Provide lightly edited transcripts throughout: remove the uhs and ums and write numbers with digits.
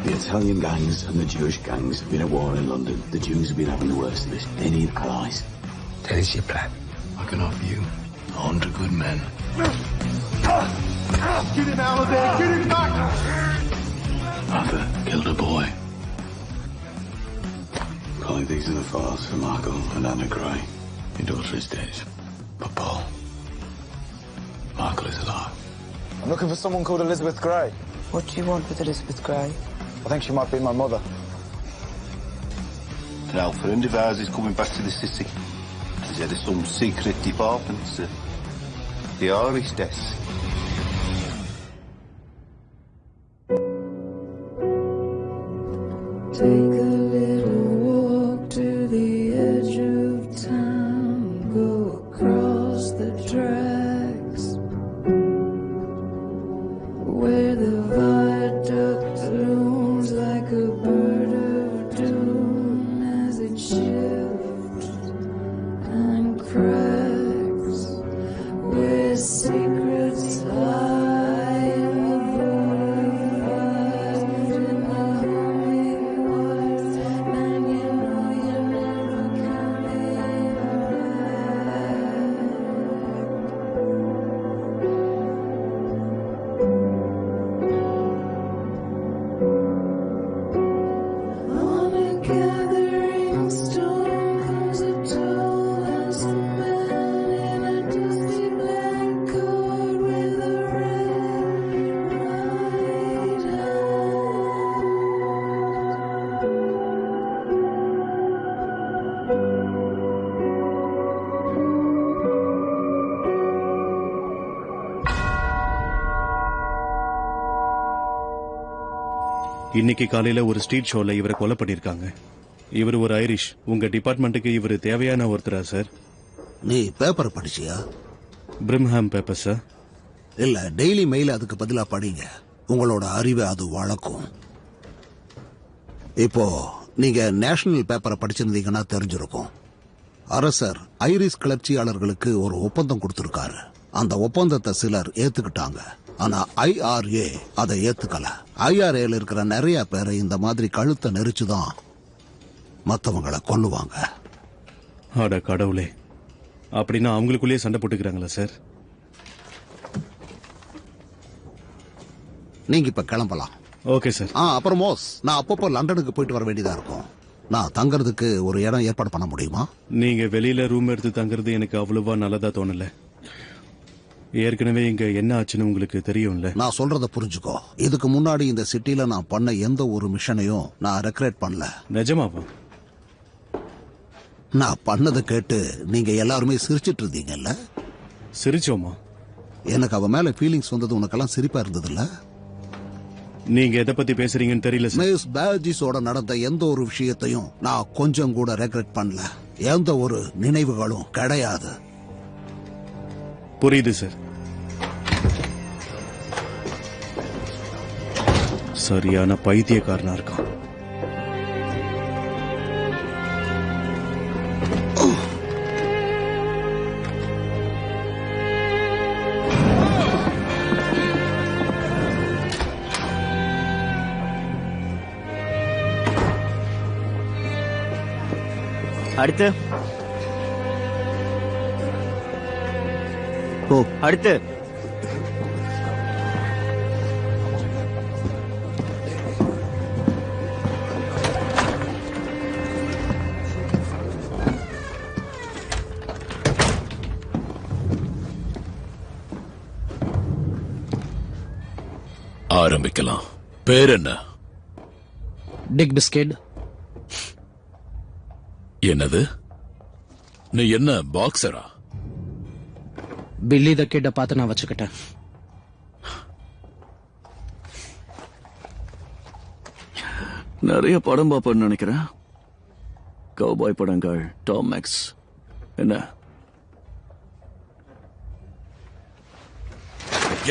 The Italian gangs and the Jewish gangs have been at war in London. The Jews have been having the worst of it. They need allies. That is your plan. I can offer you 100 good men. Get him out of there! Get him back! Arthur killed a boy. Colleague, these are the files for Michael and Anna Gray. Your daughter is dead. But Paul, Michael is alive. I'm looking for someone called Elizabeth Gray. What do you want with Elizabeth Gray? I think she might be my mother. Now, a friend of ours is coming back to the city. He's head of some secret department, the Irish desk. Take a little walk to the edge of town, go across the tracks, where the viaduct looms like a bird of doom as it shifts and cracks, where secrets lie in the boulevards and the hummingbirds, and you know you're never coming back. On a gathering storm comes a tall, handsome man in a dusty black coat with a red right hand. இன்னைக்கு காலையில ஒரு street ஷோல இவரை கொலை பண்ணிருக்காங்க. இவர் ஒரு Irish. உங்க டிபார்ட்மெண்ட்டுக்கு இவர் தேவையான ஒருத்தரா சார்? நீ பேப்பர் படிச்சியா? Birmingham paper sir. இல்ல, டெய்லி மெயில் அதுக்கு பதிலா படிங்க. உங்களோட அறிவை அது வளர்க்கும். இப்போ நீங்க நேஷனல் பேப்பரை படிச்சிருந்தீங்கன்னா தெரிஞ்சிருக்கும். அரசர் ஐரிஷ் கிளர்ச்சியாளர்களுக்கு ஒரு ஒப்பந்தம் கொடுத்திருக்காரு. அந்த ஒப்பந்தத்தை சிலர் ஏத்துக்கிட்டாங்க. ஆனா IRA அதை ஏத்துக்கல. IRAல இருக்கிற நிறைய பேரை இந்த மாதிரி கழுத்தை நெரிச்சுதான் மத்தவங்களை கொல்லுவாங்க. அட கடவுளே, அப்படின்னா அவங்களுக்குள்ளேயே சண்டை போட்டுக்கிறாங்களா சார்? நீங்க இப்ப கிளம்பலாம். Okay sir. அப்புறம் மோஸ், நான் அப்பப்போ லண்டனுக்கு போயிட்டு வர வேண்டியதா இருக்கும். நான் தங்கறதுக்கு ஒரு இடம் ஏற்பாடு பண்ண முடியுமா? நீங்க வெளியில ரூம் எடுத்து தங்குறது எனக்கு அவ்வளவா நல்லதா தோணல. ஏற்கனவே இங்க என்ன ஆச்சுன்னு உங்களுக்கு தெரியும்ல. நான் சொல்றத புரிஞ்சுக்கோ. இதுக்கு முன்னாடி இந்த சிட்டில நான் பண்ண எந்த ஒரு மிஷனையும் நான் ரெக்ரெட் பண்ணல. நிஜமாவா? நான் பண்ணதை கேட்டு நீங்க எல்லாருமே சிரிச்சிட்டு இருந்தீங்கல்ல? சிரிச்சோமா? எனக்கு அவ மேல ஃபீலிங்ஸ் வந்தது உனக்கெல்லாம் சிரிப்பா இருந்ததுல்ல? நீங்க எதை பத்தி பேசுறீங்கன்னு தெரியல சார். மிஸ் பேஜிஸோட நடந்த எந்த ஒரு விஷயத்தையும் நான் கொஞ்சம் கூட ரெக்ரெட் பண்ணல. எந்த ஒரு நினைவுகளும் கிடையாது. புரியுது சார். சரியான பைத்தியக்காரனா இருக்கான். அடுத்து அடுத்து ஆரம்பிக்கலாம். பேர் என்ன? டிக் பிஸ்கெட். என்னது? நீ என்ன பாக்ஸரா? பில்லி த கிட்ட பார்த்து நான் வச்சுக்கிட்டேன். நிறைய படம் பார்ப்பேன்னு நினைக்கிறேன். கவுபாய் படங்கள், டாம் மேக்ஸ். என்ன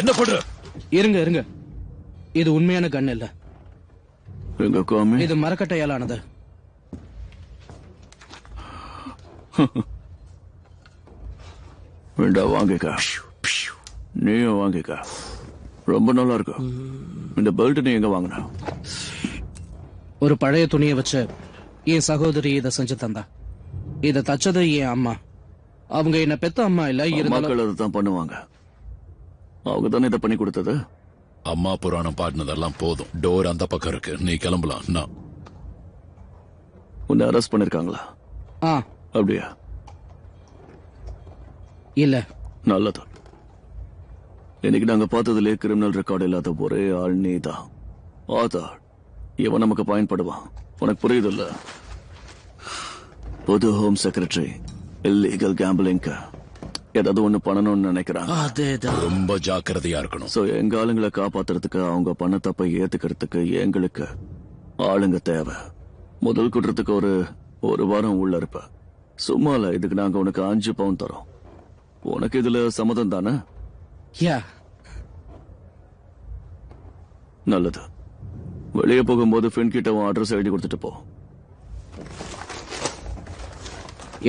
என்ன பண்ற? இருங்க இருங்க, இது உண்மையான கன் இல்ல. எங்க காமி? இது மரக்கட்டையால் ஆனது. வேண்டா, வாங்கிக்க. நீயும் வாங்கிக்க. ரொம்ப நல்லா இருக்கு. இந்த பெல்ட் நீ எங்க வாங்கின? ஒரு பழைய துணியை வச்சு என் சகோதரி இதை செஞ்சு தந்தா. இதை தச்சது என் அம்மா. அவங்க என்ன பெத்த அம்மா இல்ல, மக்கள் அதுதான் பண்ணுவாங்க. அவங்க தானே இதை பண்ணி கொடுத்தது. அம்மா புராணம் பாடினதெல்லாம் போதும். டோர் அந்த பக்கம் இருக்கு, நீ கிளம்பலாம். நான் உன்னை அரெஸ்ட் பண்ணிருக்காங்களா? அப்படியா? இல்ல. நல்லது. இன்னைக்கு நாங்க பார்த்ததுலே கிரிமினல் ரெக்கார்டு இல்லாத ஒரே ஆள் நீதான். ஆதார். இவன் நமக்கு பயன்படுவான். உனக்கு புரியுது இல்ல? புது ஹோம் செக்ரட்டரி இல்லீகல் கேம்பிளிங்க ஏதாவது ஒண்ணு பண்ணணும்னு நினைக்கிறாங்க. அதேதான். ரொம்ப ஜாக்கிரதையா இருக்கணும். சோ எங்க ஆளுங்களை காப்பாத்துறதுக்கு, அவங்க பண்ண தப்பை ஏத்துக்கிறதுக்கு எங்களுக்கு ஆளுங்க தேவை. முதல் குற்றத்துக்கு ஒரு வாரம் உள்ள இருப்ப. சும்மால இதுக்கு நாங்க உனக்கு 5 பவுன் தரோம். உனக்கு இதுல சம்மதம் தானே? நல்லது. வெளியே போகும்போது ஃப்ரெண்ட் கிட்ட உன் அட்ரஸ் எழுதி கொடுத்துட்டு போ.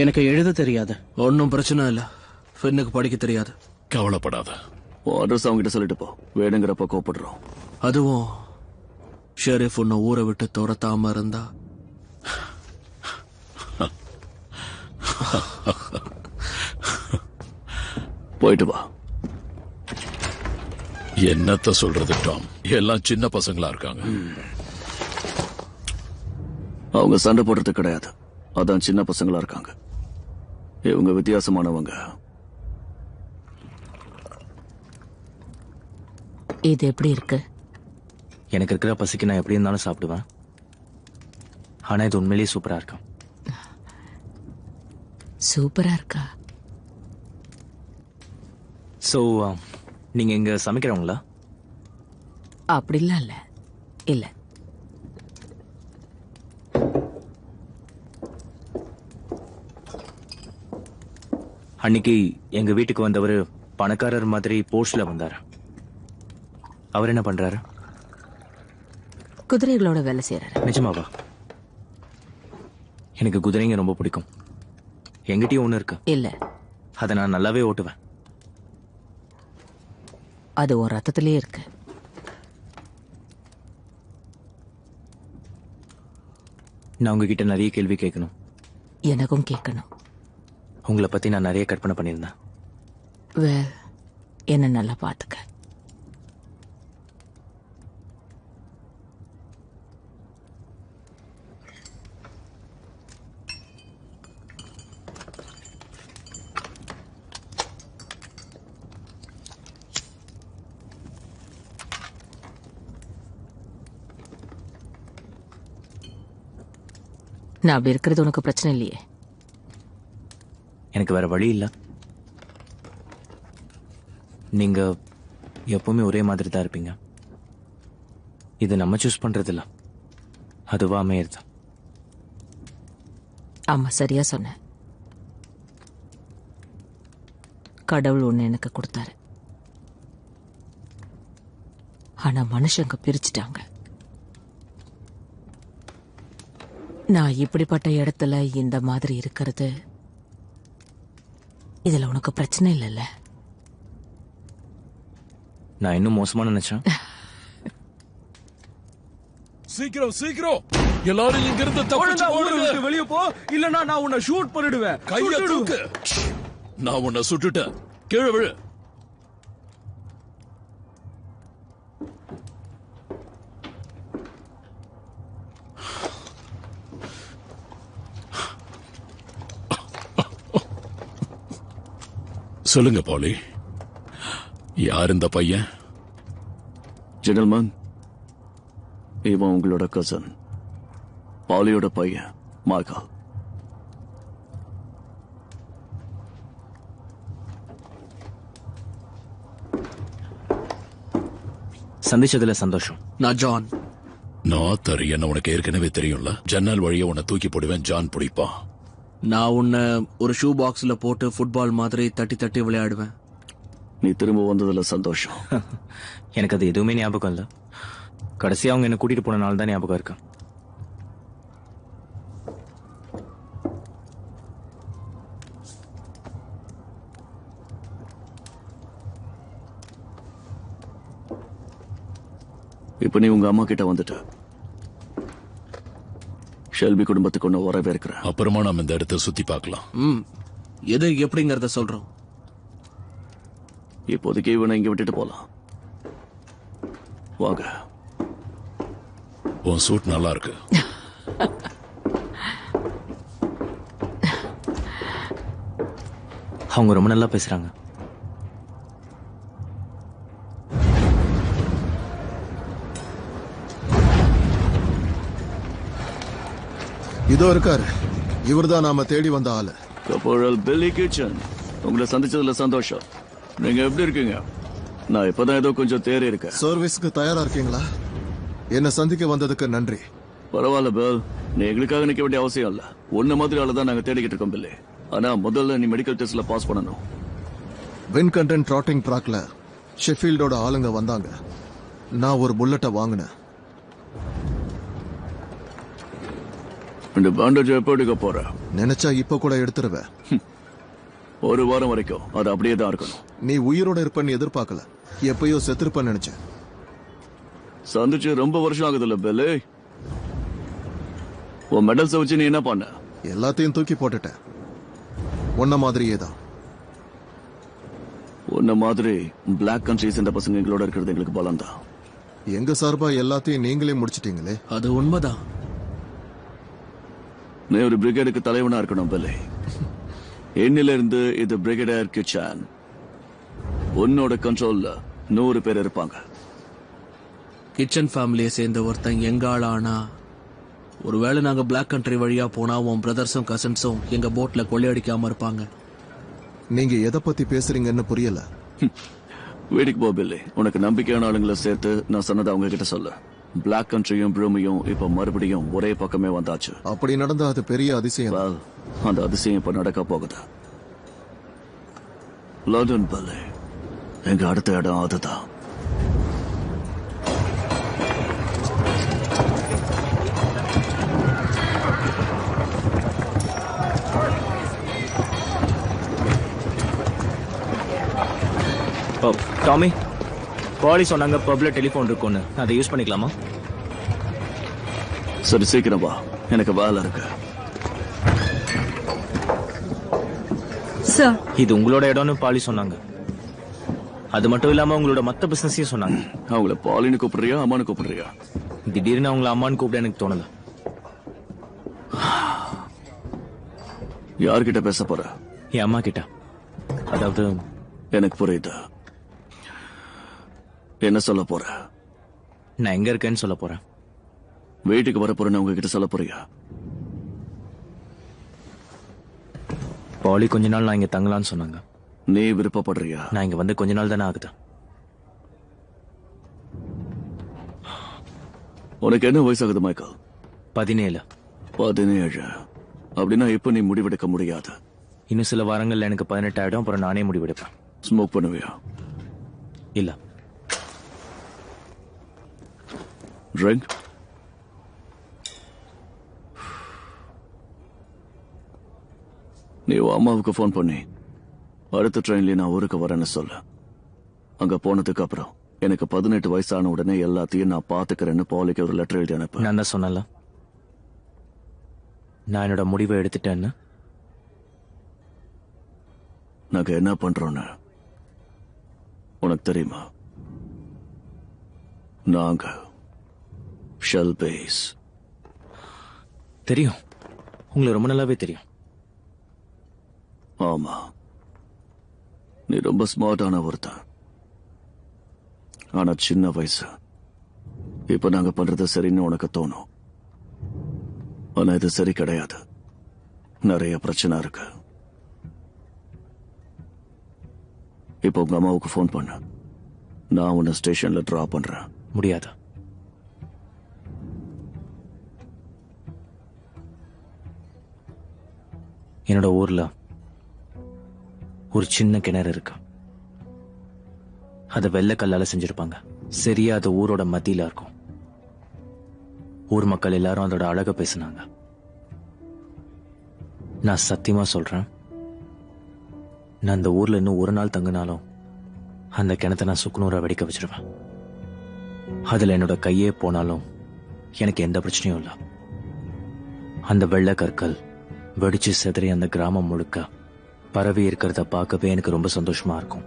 எனக்கு எழுத தெரியாது. ஒன்னும் பிரச்சனை இல்ல. ஃப்ரெண்டுக்கு படிக்க தெரியாது. கவலைப்படாத. உன் அட்ரஸ் அவங்க கிட்ட சொல்லிட்டு போ. வேணுங்கிறப்ப கோப்படுறோம். அதுவும் ஷெரீஃப் உன்னை ஊரை விட்டு துரத்தாம இருந்தா. போயிட்டு வா. என்னத்த சொல்றது டாம், எல்லாம் சின்ன பசங்களா இருக்காங்க. அவங்க சண்டை போடுறது கிடையாது, அதான் சின்ன பசங்களா இருக்காங்க. இவங்க வித்தியாசமானவங்க. இது எப்படி இருக்கு? எனக்கு இருக்கிற பசிக்கு நான் எப்படி இருந்தாலும் சாப்பிடுவேன். ஆனா இது உண்மையிலேயே சூப்பரா இருக்கும். சூப்பரா இருக்கா? சோ நீங்க இங்க சமைக்கிறவங்களா? அப்படிலாம் இல்ல. இல்ல. அன்னைக்கு எங்க வீட்டுக்கு வந்தவர் பணக்காரர் மாதிரி போர்ஷ்ல வந்தாரு. அவர் என்ன பண்றாரு? குதிரைகளோட வேலை செய்யறாரு. நிஜமாவா? எனக்கு குதிரைங்க ரொம்ப பிடிக்கும். எங்கிட்டயும் ஒண்ணு இருக்கு. இல்ல. அதை நான் நல்லாவே ஓட்டுவேன். அது ஒரு ரத்தத்திலே இருக்கு. நான் உங்ககிட்ட நிறைய கேள்வி கேட்கணும். எனக்கும் கேட்கணும். உங்களை பத்தி நான் நிறைய கற்பனை பண்ணியிருந்தேன். என்ன நல்லா பாத்துக்க. நான் அப்படி இருக்கிறது உனக்கு பிரச்சனை இல்லையே? எனக்கு வேற வழி இல்ல. நீங்க எப்பவுமே ஒரே மாதிரி தான் இருப்பீங்க. இது நம்ம சூஸ் பண்றது இல்ல, அதுவா அமையறது. ஆமா, சரியா சொன்ன. கடவுள் ஒண்ணு எனக்கு கொடுத்தாரு. ஆனா மனுஷங்க பிரிச்சுட்டாங்க. நான் இப்படிப்பட்ட இடத்துல இந்த மாதிரி இருக்கிறது, இதுல உனக்கு பிரச்சனை இல்லைல்ல? நான் இன்னும் மோசமா நினைச்சேன். சீக்கிரம் சீக்கிரம் எல்லாரும் இங்க இருந்து தப்பிச்சு வெளியே போ, இல்லனா நான் உன்னை ஷூட் பண்ணிடுவேன். கையை தூக்கு. நான் உன்னை சுட்டுட்டேன். கீழே விழு. சொல்லுங்க பாலி, யார் இந்த பையன்? ஜென்டல்மேன், இவன் உங்களோட கசன், பாலியோட பையன் மைக்கேல். சந்திச்சதுல சந்தோஷம். நான் ஜான். நான் என்ன உனக்கு ஏற்கனவே தெரியும்ல. ஜன்னல் வழியா உன்னை தூக்கி போடுவேன், ஜான் பிடிப்பான். நான் உன்னை ஒரு ஷூ பாக்ஸ்ல போட்டு ஃபுட்பால் மாதிரி தட்டி தட்டி விளையாடுவேன். நீ திரும்ப வந்ததுல சந்தோஷம். எனக்கு அது எதுவுமே ஞாபகம் இல்ல. கடைசியா அவங்க என்ன கூட்டிட்டு போன நாள் தான் ஞாபகம் இருக்கு. இப்ப நீ உங்க அம்மா கிட்ட வந்துட்ட. ஷெல்பி குடும்பத்துக்கு ஒன்று வரவேற்கிறேன். அப்புறமா நம்ம இந்த இடத்த சுத்தி பார்க்கலாம். எது எப்படிங்கறத சொல்றோம். இப்போதைக்கு இவனை இங்க விட்டுட்டு போலாம். வாங்க. உன் சூட் நல்லா இருக்கு. அவங்க ரொம்ப நல்லா பேசுறாங்க. இதோ இருக்காரு. இவர்தான் நாம தேடி வந்த ஆளு. கபோரல் பில்லி கிச்சன். உங்களை சந்திச்சதுல சந்தோஷம். நீங்க எப்படி இருக்கீங்க? நான் இப்பதான் ஏதோ கொஞ்சம் தேறி இருக்கேன். சர்வீஸ்க்கு தயாரா இருக்கீங்களா? என்ன சந்திக்க வந்ததுக்கு நன்றி. பரவாயில்ல பெல், நீ எங்களுக்காக நிக்க வேண்டிய அவசியம் இல்ல. ஒன்ன மாதிரி ஆளு தான் நாங்க தேடிக்கிட்டு இருக்கோம் பில்லி. ஆனா முதல்ல நீ மெடிக்கல் டெஸ்ட்ல பாஸ் பண்ணணும். வின் கண்டென்ட் ட்ராட்டிங் ட்ராக்ல ஷெஃபீல்டோட ஆளுங்க வந்தாங்க. நான் ஒரு புல்லட்டை வாங்கினேன். இந்த பேண்டேஜ் எப்போ எடுக்க போற? நினைச்சா இப்ப கூட எடுத்துருவேன். ஒரு வாரம் வரைக்கும் அது அப்படியே தான் இருக்கணும். நீ உயிரோட இருப்பன்னு எதிர்பார்க்கல. எப்பயோ செத்துருப்பன்னு நினைச்சேன். சந்திச்சு ரொம்ப வருஷம் ஆகுதுல்ல பெல்லு. உன் மெடல்ஸ் வச்சு நீ என்ன பண்ண? எல்லாத்தையும் தூக்கி போட்டுட்டேன். உன்ன மாதிரியே தான். உன்ன மாதிரி பிளாக் கண்ட்ரிஸ் இந்த பசங்க எங்களோட இருக்கிறது எங்களுக்கு பலம் தான். எங்க சார்பா எல்லாத்தையும் நீங்களே முடிச்சிட்டீங்களே. அது உண்மைதான். நீ ஒரு பிரிகேடுக்கு தலைவனா இருக்கணும் பெல்லு. என்னில இருந்து இது பிரிகேடியர் கிச்சன். உன்னோட கண்ட்ரோல்ல 100 பேர் இருப்பாங்க. கிச்சன் ஃபேமிலியை சேர்ந்த ஒருத்தன் எங்க ஆளானா, ஒருவேளை நாங்க பிளாக் கண்ட்ரி வழியா போனா உன் பிரதர்ஸும் கசன்ஸும் எங்க போட்ல கொள்ளையடிக்காம இருப்பாங்க. நீங்க எதை பத்தி பேசுறீங்கன்னு புரியல. வீட்டுக்கு போ பில்லி. உனக்கு நம்பிக்கையான ஆளுங்களை சேர்த்து நான் சொன்னதை அவங்க கிட்ட சொல்லு. பிளாக் கண்ட்ரியும் ப்ரூமியும் இப்ப மறுபடியும் ஒரே பக்கமே வந்தாச்சு. அப்படி நடந்தா அது பெரிய அதிசயம். அந்த அதிசயம் இப்ப நடக்க போகுது. லண்டன் பில்லி, எங்க அடுத்த இடம் அதுதான். டாமி, பாலி சொன்னாங்க பப்ல டெலிபோன் இருக்கும்னு. அதை யூஸ் பண்ணிக்கலாமா? சரி, சீக்கிரம் வா, எனக்கு வேலை இருக்கு. இது உங்களோட இடம்னு பாலி சொன்னாங்க. அது மட்டும் இல்லாம உங்களோட மத்த பிசினஸையும் சொன்னாங்க. அவங்கள பாலின்னு கூப்பிடுறியா அம்மானு கூப்பிடுறியா? திடீர்னு அவங்கள அம்மான்னு கூப்பிட எனக்கு தோணல. யார்கிட்ட பேச போற? என் அம்மா கிட்ட. அதாவது எனக்கு புரியுது. என்ன சொல்ல போற? நான் எங்க இருக்கேன்னு சொல்ல போறேன். வீட்டுக்கு வர போறேன்னு உங்ககிட்ட சொல்ல போறியா? பாலி கொஞ்ச நாள் நான் இங்க தங்கலான்னு சொன்னாங்க. நீ விருப்பப்படுறியா? நான் இங்க வந்து கொஞ்ச நாள் தானே ஆகுது. உனக்கு என்ன வயசாகுது மைக்கேல்? 17. 17? அப்படின்னா இப்ப நீ முடிவெடுக்க முடியாது. இன்னும் சில வாரங்கள்ல எனக்கு 18 ஆயிடும். அப்புறம் நானே முடிவெடுப்பேன். ஸ்மோக் பண்ணுவியா? இல்ல. ட்ரிங்க்? நீ அம்மாவுக்கு போன் பண்ணி அடுத்த ட்ரெயின்ல நான் ஊருக்கு வரேன்னு சொல்ல. அங்க போனதுக்கு அப்புறம் எனக்கு 18 வயசான உடனே எல்லாத்தையும் நான் பாத்துக்கிறேன்னு பாலிக்கு ஒரு லெட்டர் எழுதி அனுப்பு. நான் தான் சொன்னல, நான் என்னோட முடிவை எடுத்துட்டேன்னு. நாங்க என்ன பண்றோன்னு உனக்கு தெரியுமா? நாங்க ஷெல் பேஸ். தெரியும், உங்களுக்கு ரொம்ப நல்லாவே தெரியும். ஆமா, நீ ரொம்ப ஸ்மார்ட்டான ஒருத்தன். ஆனா சின்ன வயசு. இப்ப நாங்க பண்றது சரின்னு உனக்கு தோணும். ஆனா இது சரி கிடையாது. நிறைய பிரச்சனை இருக்கு. இப்ப உங்க அம்மாவுக்கு போன் பண்ண. நான் உன்னை ஸ்டேஷன்ல டிரா பண்றேன். முடியாது. என்னோட ஊர்ல ஒரு சின்ன கிணறு இருக்கு. அதை வெள்ளைக்கல்லால செஞ்சிருப்பாங்க. சரியா அது ஊரோட மத்தியில இருக்கும். ஊர் மக்கள் எல்லாரும் அதோட அழக பேசினாங்க. நான் சத்தியமா சொல்றேன், நான் அந்த ஊர்ல இன்னும் ஒரு நாள் தங்கினாலும் அந்த கிணத்தை நான் சுக்குநூறா வெடிக்க வச்சிருவேன். அதுல என்னோட கையே போனாலும் எனக்கு எந்த பிரச்சனையும் இல்லை. அந்த வெள்ளை கற்கள் வெடிச்சு செதறி அந்த கிராமம் முழுக்க பரவி இருக்கிறத பார்க்கவே எனக்கு ரொம்ப சந்தோஷமா இருக்கும்.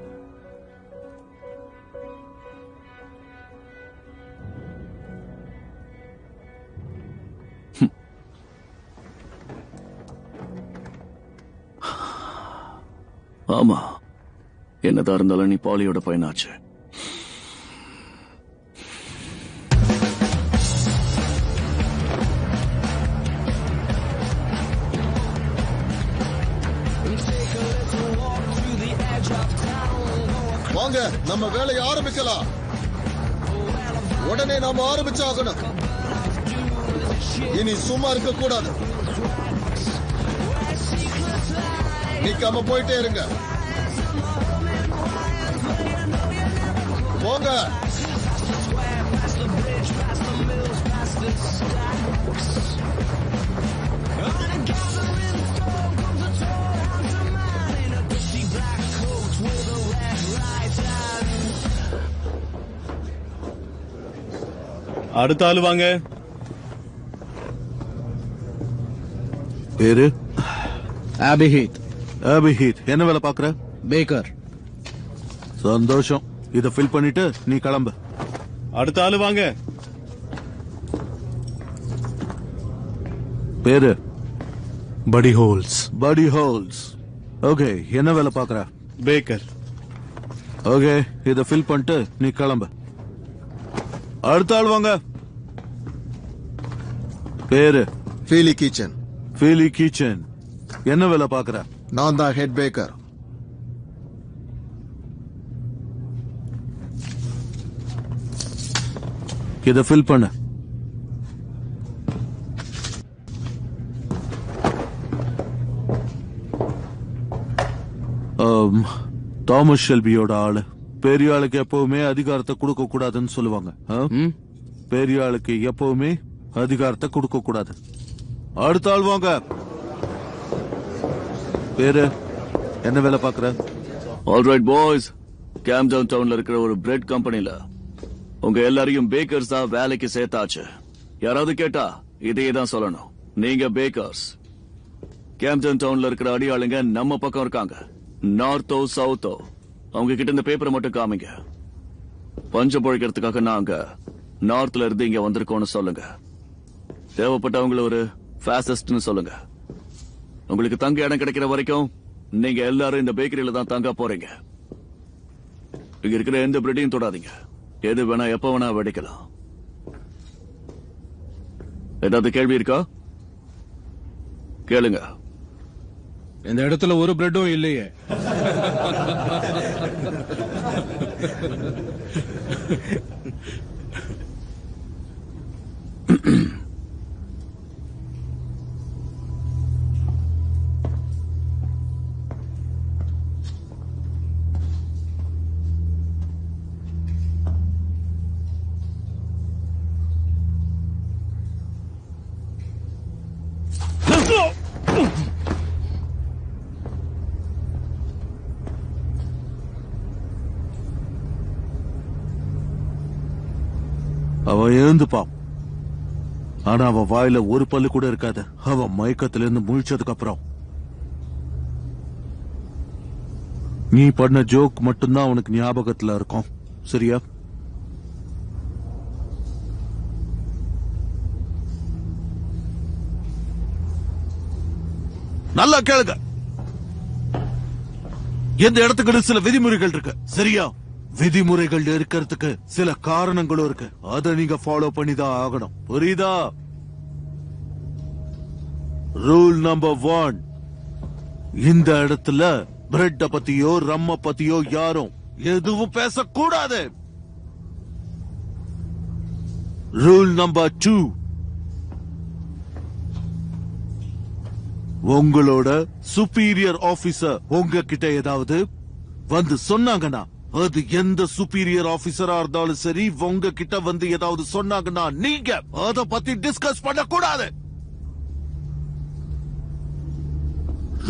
ஆமா, என்னதான் இருந்தாலும் நீ பாலியோட பையனாச்சு. வாங்க, நம்ம வேலையை ஆரம்பிக்கலாம். உடனே நாம ஆரம்பிச்சாகணும். இனி சும்மா இருக்க கூடாது. நிக்காம போயிட்டே இருங்க. போங்க. அடுத்த ஆளு வாங்க. பேரு அபிஹித். அபிஹித், என்ன வேலை பாக்குற? பேக்கர். சந்தோஷம். இத ஃபில் பண்ணிட்டு நீ கிளம்பு. அடுத்த ஆளு வாங்க. பேரு படி ஹோல்ஸ். படி ஹோல்ஸ். ஓகே, என்ன வேலை பாக்குற? பேக்கர். ஓகே, இத ஃபில் பண்ணிட்டு நீ கிளம்பு. அடுத்த ஆள் வாங்க. பேரு ஃபீலி கிச்சன். ஃபீலி கிச்சன், என்ன வேலை பாக்குற? நான் தான் ஹெட் பேக்கர். இத ஃபில் பண்ணு. தாமஸ் ஷெல்பியோட ஆளு. பெரிய ஆளுக்கு எப்பவுமே அதிகாரத்தை கொடுக்க கூடாதுன்னு சொல்லுவாங்க. பெரிய ஆளுக்கு எப்பவுமே அதிகாரத்தை கொடுக்க கூடாது. அடுத்த ஆள் வாங்க. பேரு, என்ன வேலை பாக்குற? ஆல்ரைட் பாய்ஸ், கேம்டவுன் டவுன்ல இருக்கிற ஒரு பிரெட் கம்பெனில உங்க எல்லாரையும் பேக்கர்ஸா வேலைக்கு சேர்த்தாச்சு. யாராவது கேட்டா இதே தான் சொல்லணும், நீங்க பேக்கர்ஸ். கேம்டன் டவுன்ல இருக்கிற அடியாளுங்க நம்ம பக்கம் இருக்காங்க, நார்த்தோ சவுத்தோ. அவங்க கிட்ட இந்த பேப்பரை மட்டும் காமிங்க. பஞ்சம் பொழைக்கிறதுக்காக நாங்க நார்த்ல இருந்து இங்க வந்திருக்கோம்னு சொல்லுங்க. தேவைப்பட்டவங்கள ஒரு ஃபாசிஸ்ட்னு சொல்லுங்க. உங்களுக்கு தங்க இடம் கிடைக்கிற வரைக்கும் நீங்க எல்லாரும் இந்த பேக்கரியில தான் தங்க போறீங்க. இங்க இருக்கிற எந்த பிரெட்டையும் தொடாதீங்க. எது வேணா எப்ப வேணா வெடிக்கலாம். ஏதாவது கேள்வி இருக்கா? கேளுங்க. இந்த இடத்துல ஒரு பிரெட்டும் இல்லையே. அவன் எழுந்துப்பான், ஆனா அவன் வாயில ஒரு பல்லு கூட இருக்காது. அவன் மயக்கத்துல இருந்து முழிச்சதுக்கு அப்புறம் நீ பண்ண ஜோக் மட்டும்தான் அவனுக்கு ஞாபகத்துல இருக்கும். சரியா? நல்லா கேளுங்க. எந்த இடத்துக்கு சில விதிமுறைகள் இருக்கு. சரியா? விதிமுறைகள் இருக்கிறதுக்கு சில காரணங்களும் இருக்கு. அதை நீங்க ஃபாலோ பண்ணி தான் ஆகணும். புரியுதா? ரூல் நம்பர் 1, இந்த இடத்துல பிரெட்ட பத்தியோ ரம்ம பத்தியோ யாரும் எதுவும் பேசக்கூடாது. ரூல் நம்பர் 2, உங்களோட சுப்பீரியர் ஆபீசர் உங்ககிட்ட ஏதாவது வந்து சொன்னாங்கன்னா, அது எந்த சுப்பீரியர் ஆபீசரா இருந்தாலும் சரி, உங்க கிட்ட வந்து ஏதாவது சொன்னாங்கன்னா நீங்க அத பத்தி டிஸ்கஸ் பண்ண கூடாது.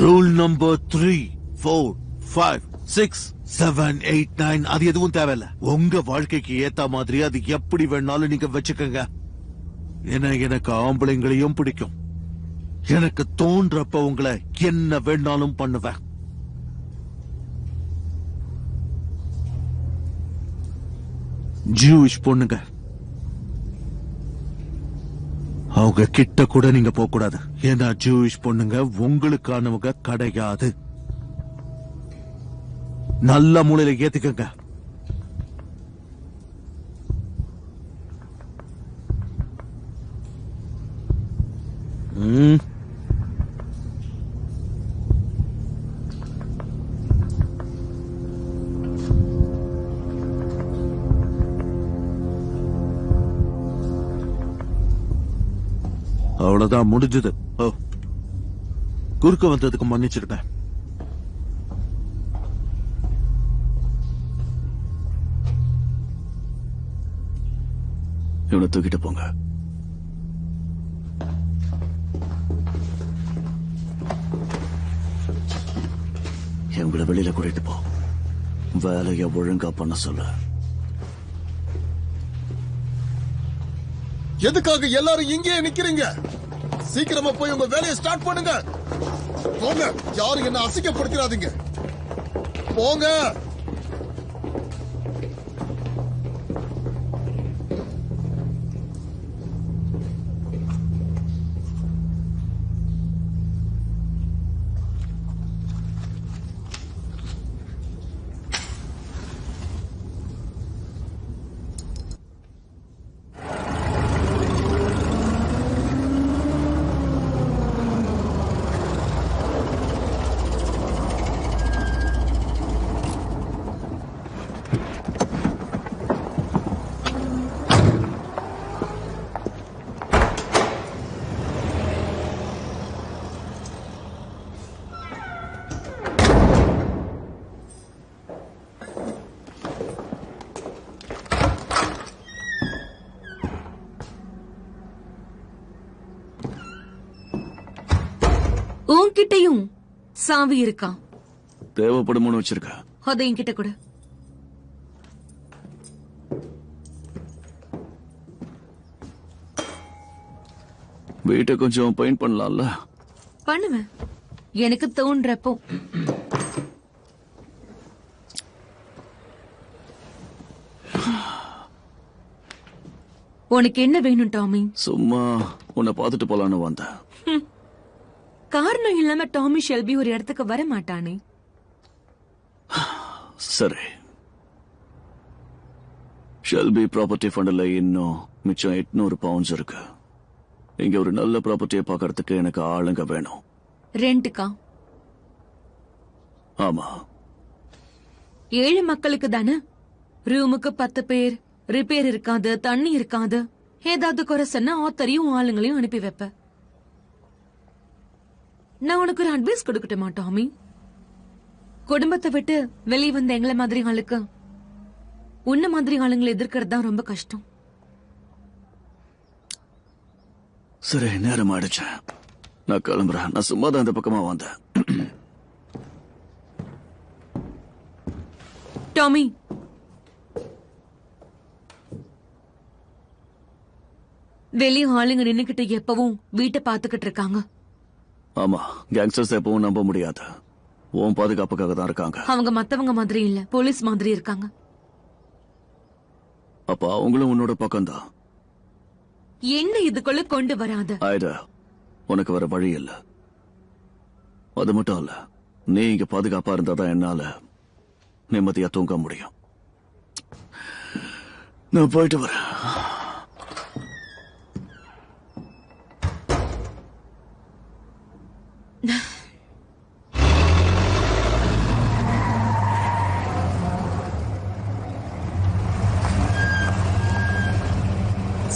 ரூல் நம்பர் 3, 4, 5, 6, 7, 8, 9 அது எதுவும் தேவையில்ல. உங்க வாழ்க்கைக்கு ஏத்த மாதிரி அது எப்படி வேணாலும் நீங்க வச்சுக்கோங்க. ஏன்னா எனக்கு ஆம்பளைங்களையும் பிடிக்கும், எனக்கு தோன்றப்ப உங்களை என்ன வேணாலும் பண்ணுவேன். ஜூயிஷ் பொண்ணுங்க அவங்க கிட்ட கூட நீங்க போக கூடாது. ஏன்னா ஜூயிஷ் பொண்ணுங்க உங்களுக்கானவங்க கிடையாது. நல்ல மூலையில ஏத்துக்கங்க. அவ்வளவுதான், முடிஞ்சது. குறுக்க வந்ததுக்கு மன்னிச்சிருங்க. இவனை தூக்கிட்டு போங்க. இவங்களை வெளியில கூட்டிட்டு போ. வேலைய ஒழுங்கா பண்ண சொல்லு. எதுக்காக எல்லாரும் இங்கே நிக்கிறீங்க? சீக்கிரமா போய் உங்க வேலையை ஸ்டார்ட் பண்ணுங்க. போங்க, யாரும் என்ன அசிங்கப்படுத்திடாதீங்க. போங்க. உன்கிட்டயும் சாவி இருக்கா? தேவைப்படுமோன்னு வச்சிருக்க. அதை என்கிட்ட கூட. வீட்டை கொஞ்சம் பெயிண்ட் பண்ணலாம்ல? பண்ணுவேன், எனக்கு தோன்றப்போ. உனக்கு என்ன வேணும் டாமி? சும்மா உன்னை பார்த்துட்டு போலான்னு வந்தேன். காரணம் இல்லாம டாமி ஷெல்பி ஒரு இடத்துக்கு வர மாட்டானே. சரி, ஷெல்பி ப்ராப்பர்ட்டி ஃபண்ட்ல இன்னும் மிச்சம் 800 பவுண்ட்ஸ் இருக்கு. இங்க ஒரு நல்ல ப்ராப்பர்ட்டியை பார்க்கறதுக்கு எனக்கு ஆளுங்க வேணும். ரெண்டுக்கா? ஆமா. 7 மக்களுக்கு தானே. ரூமுக்கு 10 பேர். ரிப்பேர் இருக்காது, தண்ணி இருக்காது. ஏதாவது குறை சொன்னா ஆத்தரையும் ஆளுங்களையும் அனுப்பி வைப்ப. நான் உனக்கு ஒரு அட்வைஸ் கொடுக்கட்டுமா டாமி? குடும்பத்தை விட்டு வெளியே வந்த எங்களை மாதிரி ஆளுக்கு உன்ன மாதிரி ஆளுங்களை எதிர்க்கிறது தான் ரொம்ப கஷ்டம். சரி, நேரம் ஆயிடுச்சு, நான் கிளம்புறேன். நான் சும்மா தான் இந்த பக்கமா வந்தேன். டாமி, வெளியே ஆளுங்க நின்னுகிட்டு எப்பவும் வீட்டை பாத்துக்கிட்டு இருக்காங்க. ஆமா, கேங்ஸ்டர்ஸ் எப்பவும் நம்ப முடியாது. உன் பாதுகாப்புக்காக தான் இருக்காங்க. அவங்க மத்தவங்க மாதிரி இல்ல, போலீஸ் மாதிரி இருக்காங்க. அப்ப அவங்களும் உன்னோட பக்கம் தான். என்ன இதுக்குள்ள கொண்டு வராத. ஆயிடா, உனக்கு வேற வழி இல்ல. அது மட்டும் இல்ல, நீ இங்க பாதுகாப்பா இருந்தாதான் என்னால நிம்மதியா தூங்க முடியும். நான் போயிட்டு வரேன்.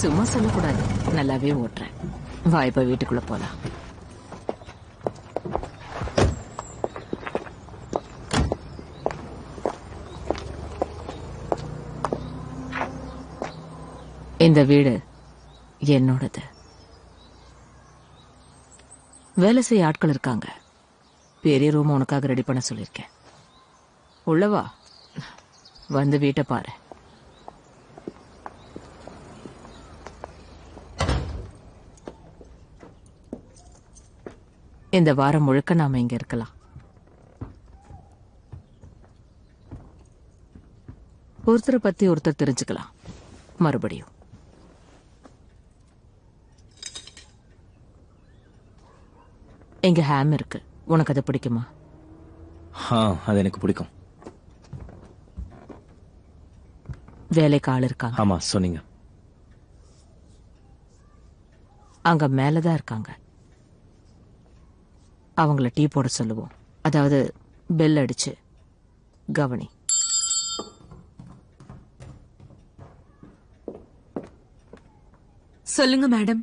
சும்மா சொல்லக்கூடாது, நல்லாவே ஓட்டுறேன். வாய்ப்பா வீட்டுக்குள்ள போலாம். இந்த வீடு என்னோடது. வேலை செய்ய ஆட்கள் இருக்காங்க. பெரிய ரூம் உனக்காக ரெடி பண்ண சொல்லிருக்கேன். உள்ளவா வந்து வீட்டை பாரு. இந்த வாரம் முழுக்க நாம இங்க இருக்கலாம். ஒருத்தரை பத்தி ஒருத்தர் தெரிஞ்சுக்கலாம். மறுபடியும் எங்க ஹேம் இருக்கு. உனக்கு அது பிடிக்குமா? அது எனக்கு பிடிக்கும். வேலைக்கு ஆள் இருக்காங்க. ஆமா சொன்னீங்க. அங்க மேலதான் இருக்காங்க. அவங்கள டீ போட சொல்லுவோம். அதாவது பெல் அடிச்சு. கவனி. சொல்லுங்க மேடம்.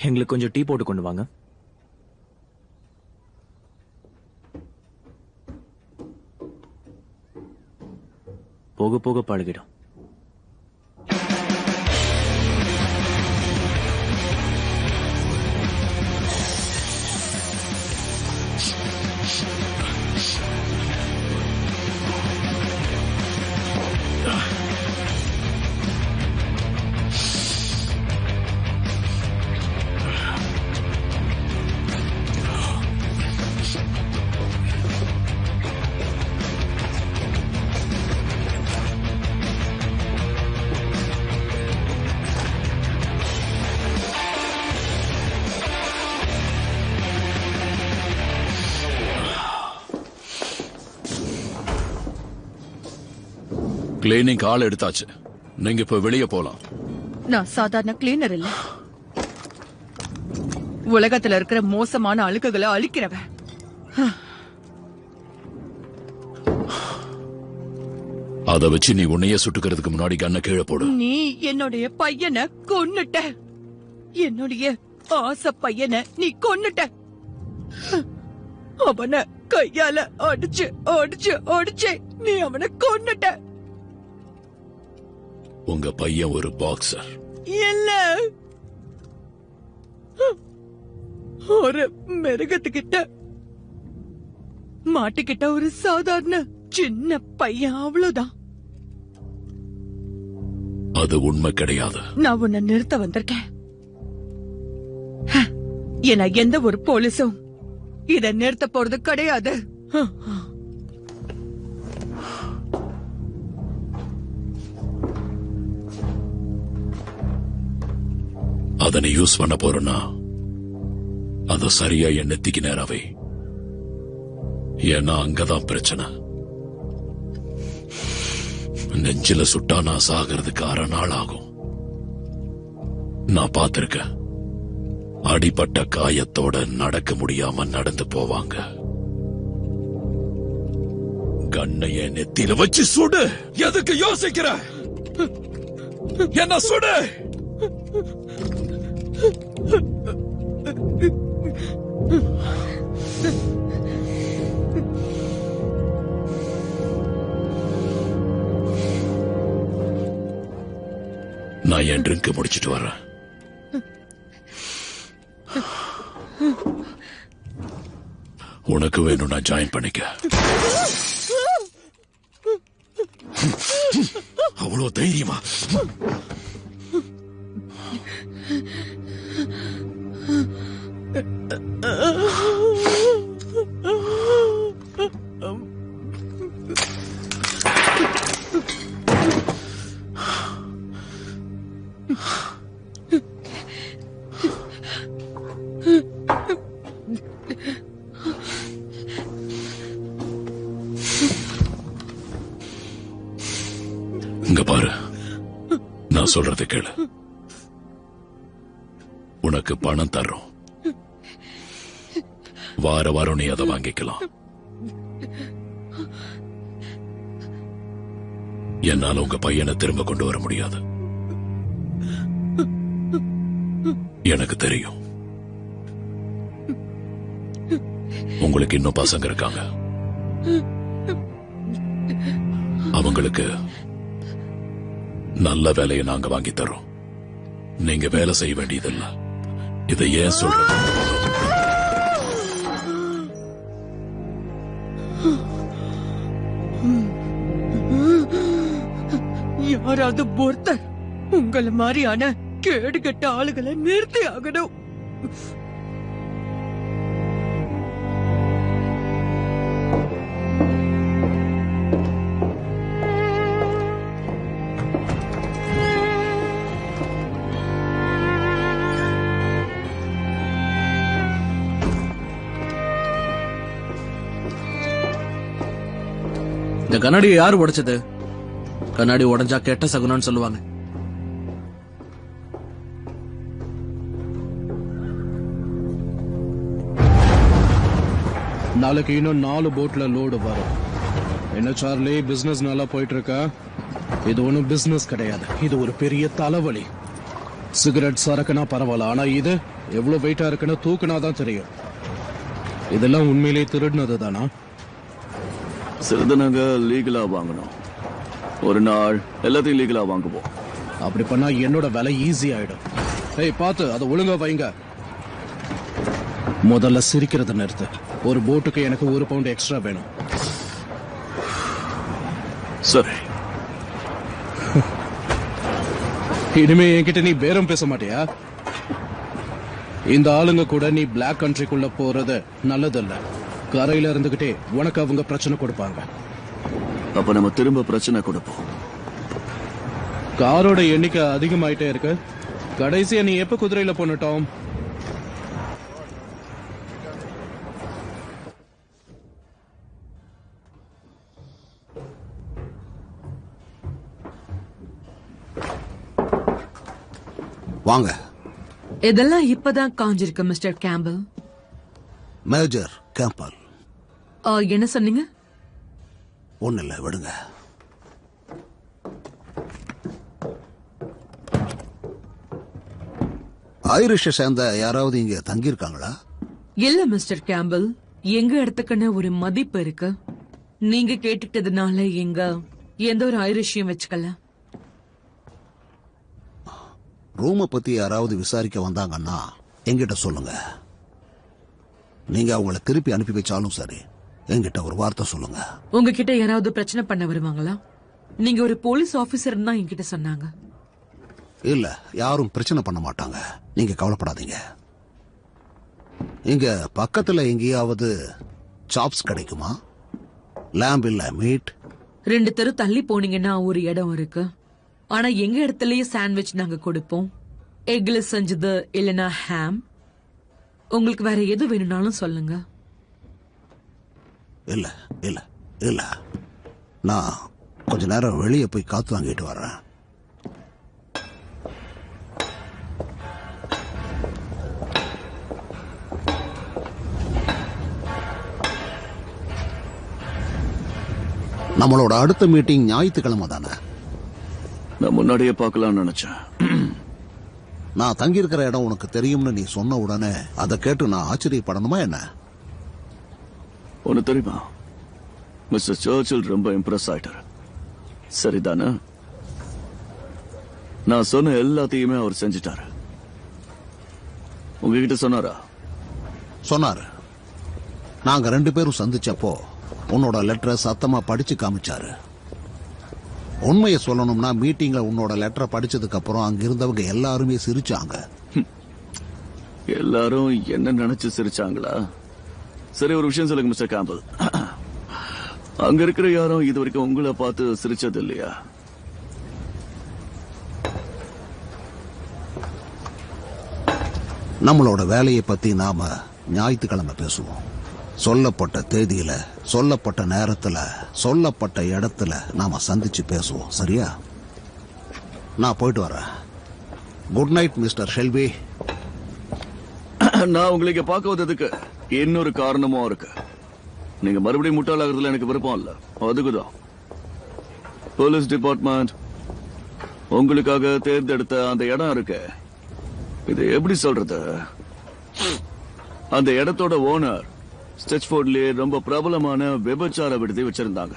எங்களுக்கு கொஞ்சம் டீ போட்டு கொண்டு வாங்க. போக போக பழகிடும். கிளீனிங் ஆள் எடுத்தாச்சு. நீங்க இப்ப வெளியே போலாம். நான் சாதாரண கிளீனர் இல்ல. உலகத்துல இருக்கிற மோசமான அழுக்குகளை அழிக்கிறவன். அத வச்சு நீ உன்னையே சுட்டுக்கிறதுக்கு முன்னாடி கண்ணை கீழே போடு. நீ என்னுடைய பையனை கொன்னுட்ட. என்னுடைய ஆசை பையனை நீ கொன்னுட்ட. அவனை கையால அடிச்சு அடிச்சு அடிச்சு நீ அவனை கொன்னுட்ட. உங்க பையன் ஒரு பாக்ஸர் இல்ல, ஒரு மிருகத்துக்கிட்ட மாட்டுக்கிட்ட ஒரு சாதாரண சின்ன பையன், அவ்வளவுதான். அது உண்மை கிடையாது. நான் உன்னை நிறுத்த வந்திருக்கேன். ஏன்னா எந்த ஒரு போலீஸும் இத நிறுத்த போறது கிடையாது. அதனை யூஸ் பண்ண போறேன்னா அத சரியா என் நெத்திக்கு நேராவே. ஏன்னா அங்கதான் பிரச்சனை. நெஞ்சில சுட்டா நான் சாகிறதுக்கு 1/2 நாள் ஆகும். நான் பார்த்திருக்கேன். அடிபட்ட காயத்தோட நடக்க முடியாம நடந்து போவாங்க. கண்ணைய நெத்தியில வச்சு சுடு. எதுக்கு யோசிக்கிற? என்ன சுடு. நான் என் ட்ரிங்க் முடிச்சிட்டு வரேன். உனக்கு வேணும்னா ஜாயின் பண்ணிக்க. அவ்வளவு தைரியமா? இங்க பாரு, நான் சொல்றதை கேளு. உனக்கு பணம் தர்றோம். வார வாரம் நீ அதை வாங்கிக்கலாம். என்னால உங்க பையனை திரும்ப கொண்டு வர முடியாது. எனக்கு தெரியும். உங்களுக்கு இன்னும் பசங்க இருக்காங்க. அவங்களுக்கு நல்ல வேலையை நாங்க வாங்கி தரோம். நீங்க வேலை செய்ய வேண்டியதில்லை. இதை ஏன் சொல்றேன்? யாராவது ஒருத்தர் உங்களை மாதிரியான கேடு கெட்ட ஆளுகளை நிறுத்தி ஆகணும். இந்த கண்ணாடியை யாரு உடைச்சது? கண்ணாடி உடைஞ்சா கெட்ட சகுனம்னு சொல்லுவாங்க. நாளைக்கு இன்னும் 4 போட்ல லோடு வரும். என்ன சார்லி, பிசினஸ் நல்லா போயிட்டு இருக்கா? இது ஒன்றும் பிசினஸ் கிடையாது, இது ஒரு பெரிய தலைவலி. சிகரெட் சரக்குனா பரவாயில்ல, ஆனா இது எவ்வளவு வெயிட்டா இருக்குன்னு தூக்குனாதான் தெரியும். இதெல்லாம் உண்மையிலேயே திருடினது தானா? சிறிது நாங்க லீகலா வாங்கணும். ஒரு நாள் எல்லாத்தையும் லீகலா வாங்குவோம். அப்படி பண்ணா என்னோட வேலை ஈஸி ஆயிடும். ஏய், பார்த்து அதை ஒழுங்கா வைங்க. முதல்ல சிரிக்கிறத நிறுத்து. ஒரு போட்டுக்கு எனக்கு 1 பவுண்ட் எக்ஸ்ட்ரா வேணும். சரி. இனிமே என்கிட்ட நீ பேரம் பேச மாட்டியா? இந்த ஆளுங்க கூட நீ பிளாக் கண்ட்ரிக்குள்ள போறது நல்லதில்ல. கரையில இருந்துகிட்டே உனக்கு அவங்க பிரச்சனை கொடுப்பாங்க. அப்ப நம்ம திரும்ப பிரச்சனை கொடுப்போம். காரோட எண்ணிக்கை அதிகமாயிட்டே இருக்கு. கடைசியா நீ எப்ப குதிரையில போனட்டோம்? வாங்க. இதெல்லாம் இப்பதான் காஞ்சிருக்கு மிஸ்டர் கேம்பல். Major Campbell. என்ன சொன்னீங்க? ஒண்ணு இல்ல, விடுங்க. ஐரிஷை சேர்ந்த யாராவது இங்க தங்கியிருக்காங்களா? இல்ல மிஸ்டர் கேம்பல், எங்க இடத்துக்குன்னு ஒரு மதிப்பு இருக்கு. நீங்க கேட்டுட்டதுனால எங்க எந்த ஒரு ஐரிஷையும் வச்சுக்கல. ரூமை பத்தி யாராவது விசாரிக்க வந்தாங்கன்னா என்கிட்ட சொல்லுங்க. நீங்க அவங்களை திருப்பி அனுப்பி வச்சாலும் சரி, என்கிட்ட ஒரு வார்த்தை சொல்லுங்க. உங்ககிட்ட யாராவது பிரச்சனை பண்ண வருவாங்களா? நீங்க ஒரு போலீஸ் ஆபீசர் தான் என்கிட்ட சொன்னாங்க. இல்ல, யாரும் பிரச்சனை பண்ண மாட்டாங்க, நீங்க கவலைப்படாதீங்க. இங்க பக்கத்துல எங்கேயாவது சாப்ஸ் கிடைக்குமா? லேம்ப் இல்ல மீட். 2 தெரு தள்ளி போனீங்கன்னா ஒரு இடம் இருக்கு. ஆனா எங்க இடத்துலயே சாண்ட்விச் நாங்க கொடுப்போம். எக்ல செஞ்சது இல்லனா ஹாம். உங்களுக்கு வேற எது வேணும்னாலும் சொல்லுங்க. இல்ல இல்ல இல்ல, நான் கொஞ்ச நேரம் வெளியே போய் காத்து வாங்கிட்டு வர்றேன். நம்மளோட அடுத்த மீட்டிங் ஞாயிற்றுக்கிழமை தானே? நான் முன்னாடியே பார்க்கலாம்னு நினைச்சேன். நான் தங்கியிருக்கிற இடம் உனக்கு தெரியும்னு நீ சொன்ன உடனே அதை கேட்டு நான் ஆச்சரியப்படணுமா என்ன? ஒன்னு தெரியுமா, மிஸ்டர் சர்ச்சில் ரொம்ப இம்ப்ரெஸ் ஆயிட்டார். சரிதானே? நான் சொன்ன எல்லாத்தையுமே அவர் செஞ்சிட்டாரு. உங்ககிட்ட சொன்னாரா? சொன்னாரு. நாங்க 2 பேரும் சந்திச்சப்போ உன்னோட லெட்டரை சத்தமா படிச்சு காமிச்சாரு. உண்மையை சொல்லணும்னா மீட்டிங்ல உன்னோட லெட்டரை படிச்சதுக்கு அப்புறம் அங்க இருந்தவங்க எல்லாருமே சிரிச்சாங்க. எல்லாரும் என்ன நினைச்சு சிரிச்சாங்களா? சரி, ஒரு விஷயம் சொல்லுங்க மிஸ்டர் கேம்பல். அங்க இருக்கிற யாரும் இது வரைக்கும் உங்களை பார்த்து சிரிச்சது இல்லையா? நம்மளோட வேலையை பத்தி நாம ஞாயிற்றுக்கிழமை பேசுவோம். சொல்லப்பட்ட தேதியில, சொல்லப்பட்ட நேரத்துல, சொல்லப்பட்ட இடத்துல நாம சந்திச்சு பேசுவோம். சரியா? நான் போயிட்டு வரேன். Good night mister Shelvi. நான் உங்களுக்கு பார்க்க வந்ததுக்கு இன்னொரு காரணமும் இருக்கு. நீங்க மறுபடியும் முட்டாளாகிறதுல எனக்கு விருப்பம் இல்ல. அதுக்குதான் போலீஸ் டிபார்ட்மெண்ட் உங்களுக்காக தேர்ந்தெடுத்த அந்த இடம் இருக்கு. இது எப்படி சொல்றது, அந்த இடத்தோட ஓனர் ஸ்டெச்ஃபோர்ட்லயே ரொம்ப பிரபலமான விபச்சார விடுதி வச்சிருந்தாங்க.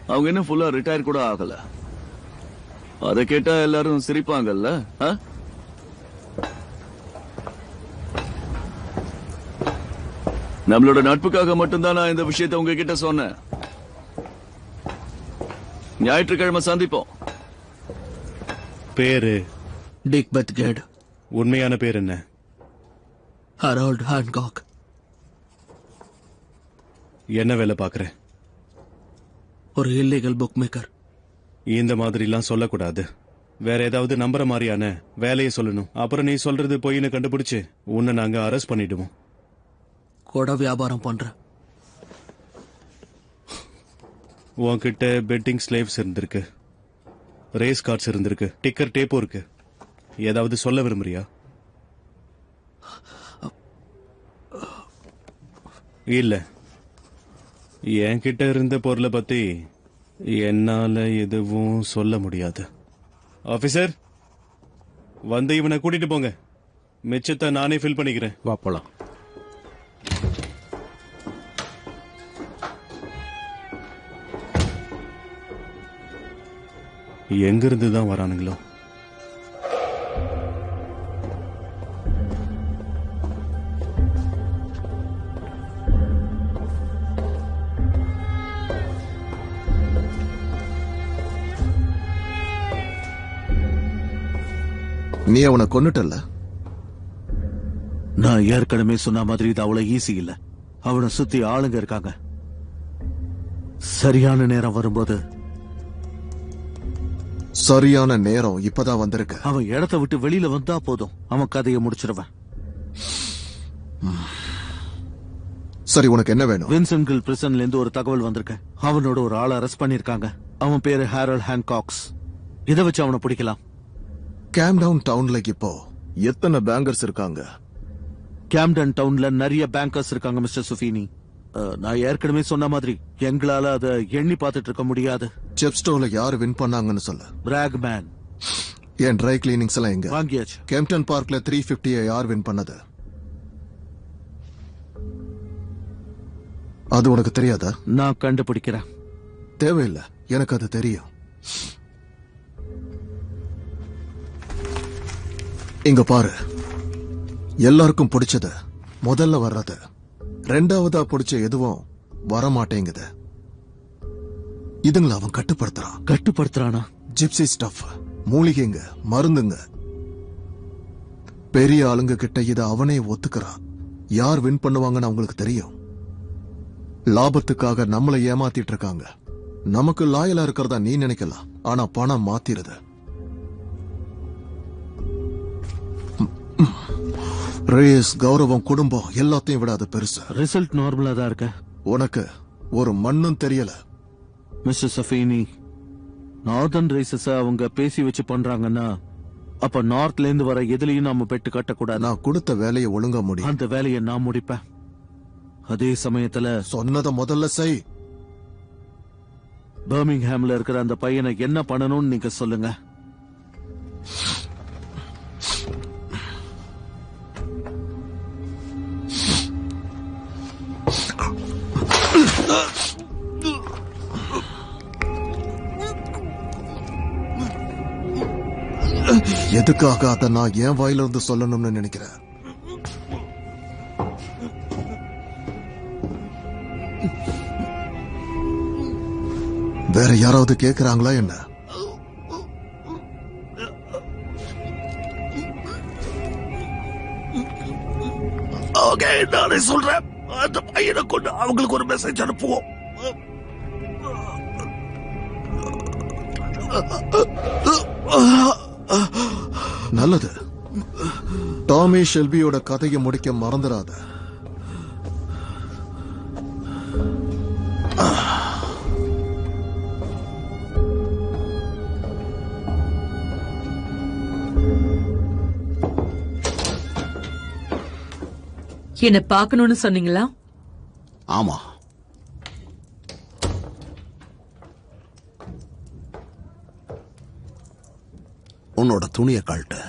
அவங்க இன்னும் ஃபுல்லா ரிட்டையர் கூட ஆகல. அதை கேட்டா எல்லாரும் சிரிப்பாங்கல்ல? நம்மளோட நட்புக்காக மட்டும்தான் நான் இந்த விஷயத்தை உங்ககிட்ட சொன்னேன். ஞாயிற்றுக்கிழமை சந்திப்போம். பேரு டிக் பெத்கேட். உண்மையான பேர் என்ன? Harold Hancock. என்ன வேலை பார்க்கற? ஒரு இல்லீகல் புக் மேக்கர். இந்த மாதிரிலாம் சொல்லக்கூடாது. வேற ஏதாவது நம்புற மாதிரியான வேலையை சொல்லணும். அப்புறம் நீ சொல்றது பொய்னு கண்டுபிடிச்சு உன்னை நாங்க அரெஸ்ட் பண்ணிடுவோம். கொடை வியாபாரம் பண்ற. உன்கிட்ட பெட்டிங் ஸ்லேவ்ஸ் இருந்திருக்கு, ரேஸ் கார்ட்ஸ் இருந்திருக்கு, டிக்கர் டேப்பும் இருக்கு. ஏதாவது சொல்ல விரும்புறியா? இல்ல, என்கிட்ட இருந்த பொருளை பத்தி என்னால எதுவும் சொல்ல முடியாது. ஆபீசர், வந்து இவனை கூட்டிட்டு போங்க. மிச்சத்தை நானே ஃபில் பண்ணிக்கிறேன். வா போலாம். எங்கிருந்து தான் வரானுங்களோ? நீ அவனை கொன்னுட்டல்ல? நான் ஏற்கனவே சொன்ன மாதிரி இது அவ்வளவு ஈஸி இல்ல. அவனை சுத்தி ஆளுங்க இருக்காங்க. சரியான நேரம் வரும்போது. சரியான நேரம் இப்பதான் வந்திருக்கு. அவன் இடத்தை விட்டு வெளியில வந்தா போதும், அவன் கதையை முடிச்சிருவன். சரி, உனக்கு என்ன வேணும்? வின்சென்ட் கில் பிரிசன்ல இருந்து ஒரு தகவல் வந்திருக்கு. அவனோட ஒரு ஆளை அரெஸ்ட் பண்ணிருக்காங்க. அவன் பேரு ஹாரோல்ட் ஹான்காக்ஸ். இதை வச்சு அவனை பிடிக்கலாம். கேம்டவுன் டவுன்ல இப்போ எத்தனை பேங்கர்ஸ் இருக்காங்க? கேம்டன் டவுன்ல நிறைய பேங்கர்ஸ் இருக்காங்க மிஸ்டர் சுஃபீனி. நான் ஏற்கனவே சொன்ன மாதிரி எங்களால அதை எண்ணி பார்த்துட்டு இருக்க முடியாது. செப்ஸ்டோல யாரு வின் பண்ணாங்கன்னு சொல்லு. பிராக்மேன். என் ட்ரை கிளீனிங்ஸ் எல்லாம் எங்க? வாங்கியாச்சு. கேம்டன் பார்க்ல 350 யார் வின் பண்ணது? அது உனக்கு தெரியாதா? நான் கண்டுபிடிக்கிறேன். தேவையில்லை, எனக்கு அது தெரியும். இங்க பாரு, எல்லாருக்கும் பிடிச்சது முதல்ல வர்றது, ரெண்டாவதா பிடிச்ச எதுவும் வரமாட்டேங்குது. இதுங்களை அவன் கட்டுப்படுத்துறானா? Gypsy stuff, மூலிகைங்க, மருந்துங்க. பெரிய ஆளுங்க கிட்ட இத அவனே ஒத்துக்கிறான். யார் வின் பண்ணுவாங்கன்னு அவங்களுக்கு தெரியும். லாபத்துக்காக நம்மளை ஏமாத்திட்டு இருக்காங்க. நமக்கு லாயலா இருக்கிறதா நீ நினைக்கலாம், ஆனா பணம் மாத்திருது. ரேஸ், கௌரவம், குடும்பம் எல்லாத்தையும் விட அது பெருசு. ரிசல்ட் நார்மலா தான் இருக்க. உனக்கு ஒரு மண்ணும் தெரியல. மிஸ்டர் சஃபீனி, நார்தர்ன் ரேசஸ் அவங்க பேசி வச்சு பண்றாங்கன்னா அப்ப நார்த்ல இருந்து வர எதுலயும் நாம பெட்டு கட்டக்கூடாது. நான் கொடுத்த வேலையை ஒழுங்கா முடியும். அந்த வேலையை நான் முடிப்பேன். அதே சமயத்துல சொன்னதை முதல்ல செய். பர்மிங்ஹாம்ல இருக்கிற அந்த பையனை என்ன பண்ணணும்னு நீங்க சொல்லுங்க. எதுக்காக அதை நான் என் வாயிலிருந்து சொல்லணும்னு நினைக்கிறேன்? வேற யாராவது கேக்குறாங்களா என்ன? ஓகே, நானே சொல்றேன். அந்த பையனை கொண்டு அவங்களுக்கு ஒரு மெசேஜ் அனுப்புவோம். நல்லது. டாமி ஷெல்பியோட கதையை முடிக்க மறந்துடாத. என்ன பார்க்கணும்னு சொன்னீங்களா? ஆமா. உன்னோட துணியை கழட்டு.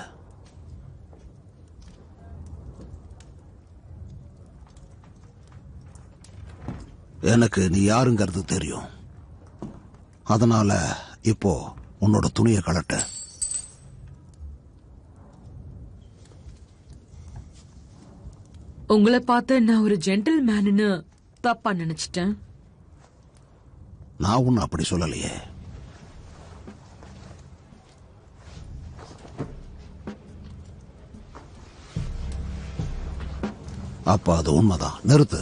எனக்கு நீ யாருங்கிறது தெரியும். அதனால இப்போ உன்னோட துணியை கழட்டு. உங்களை பார்த்து நான் ஒரு ஜென்டில் மேனு தப்பா நினைச்சிட்டேன். நான் ஒன்னும் அப்படி சொல்லலையே. அப்ப அது உண்மைதான். நிறுத்து.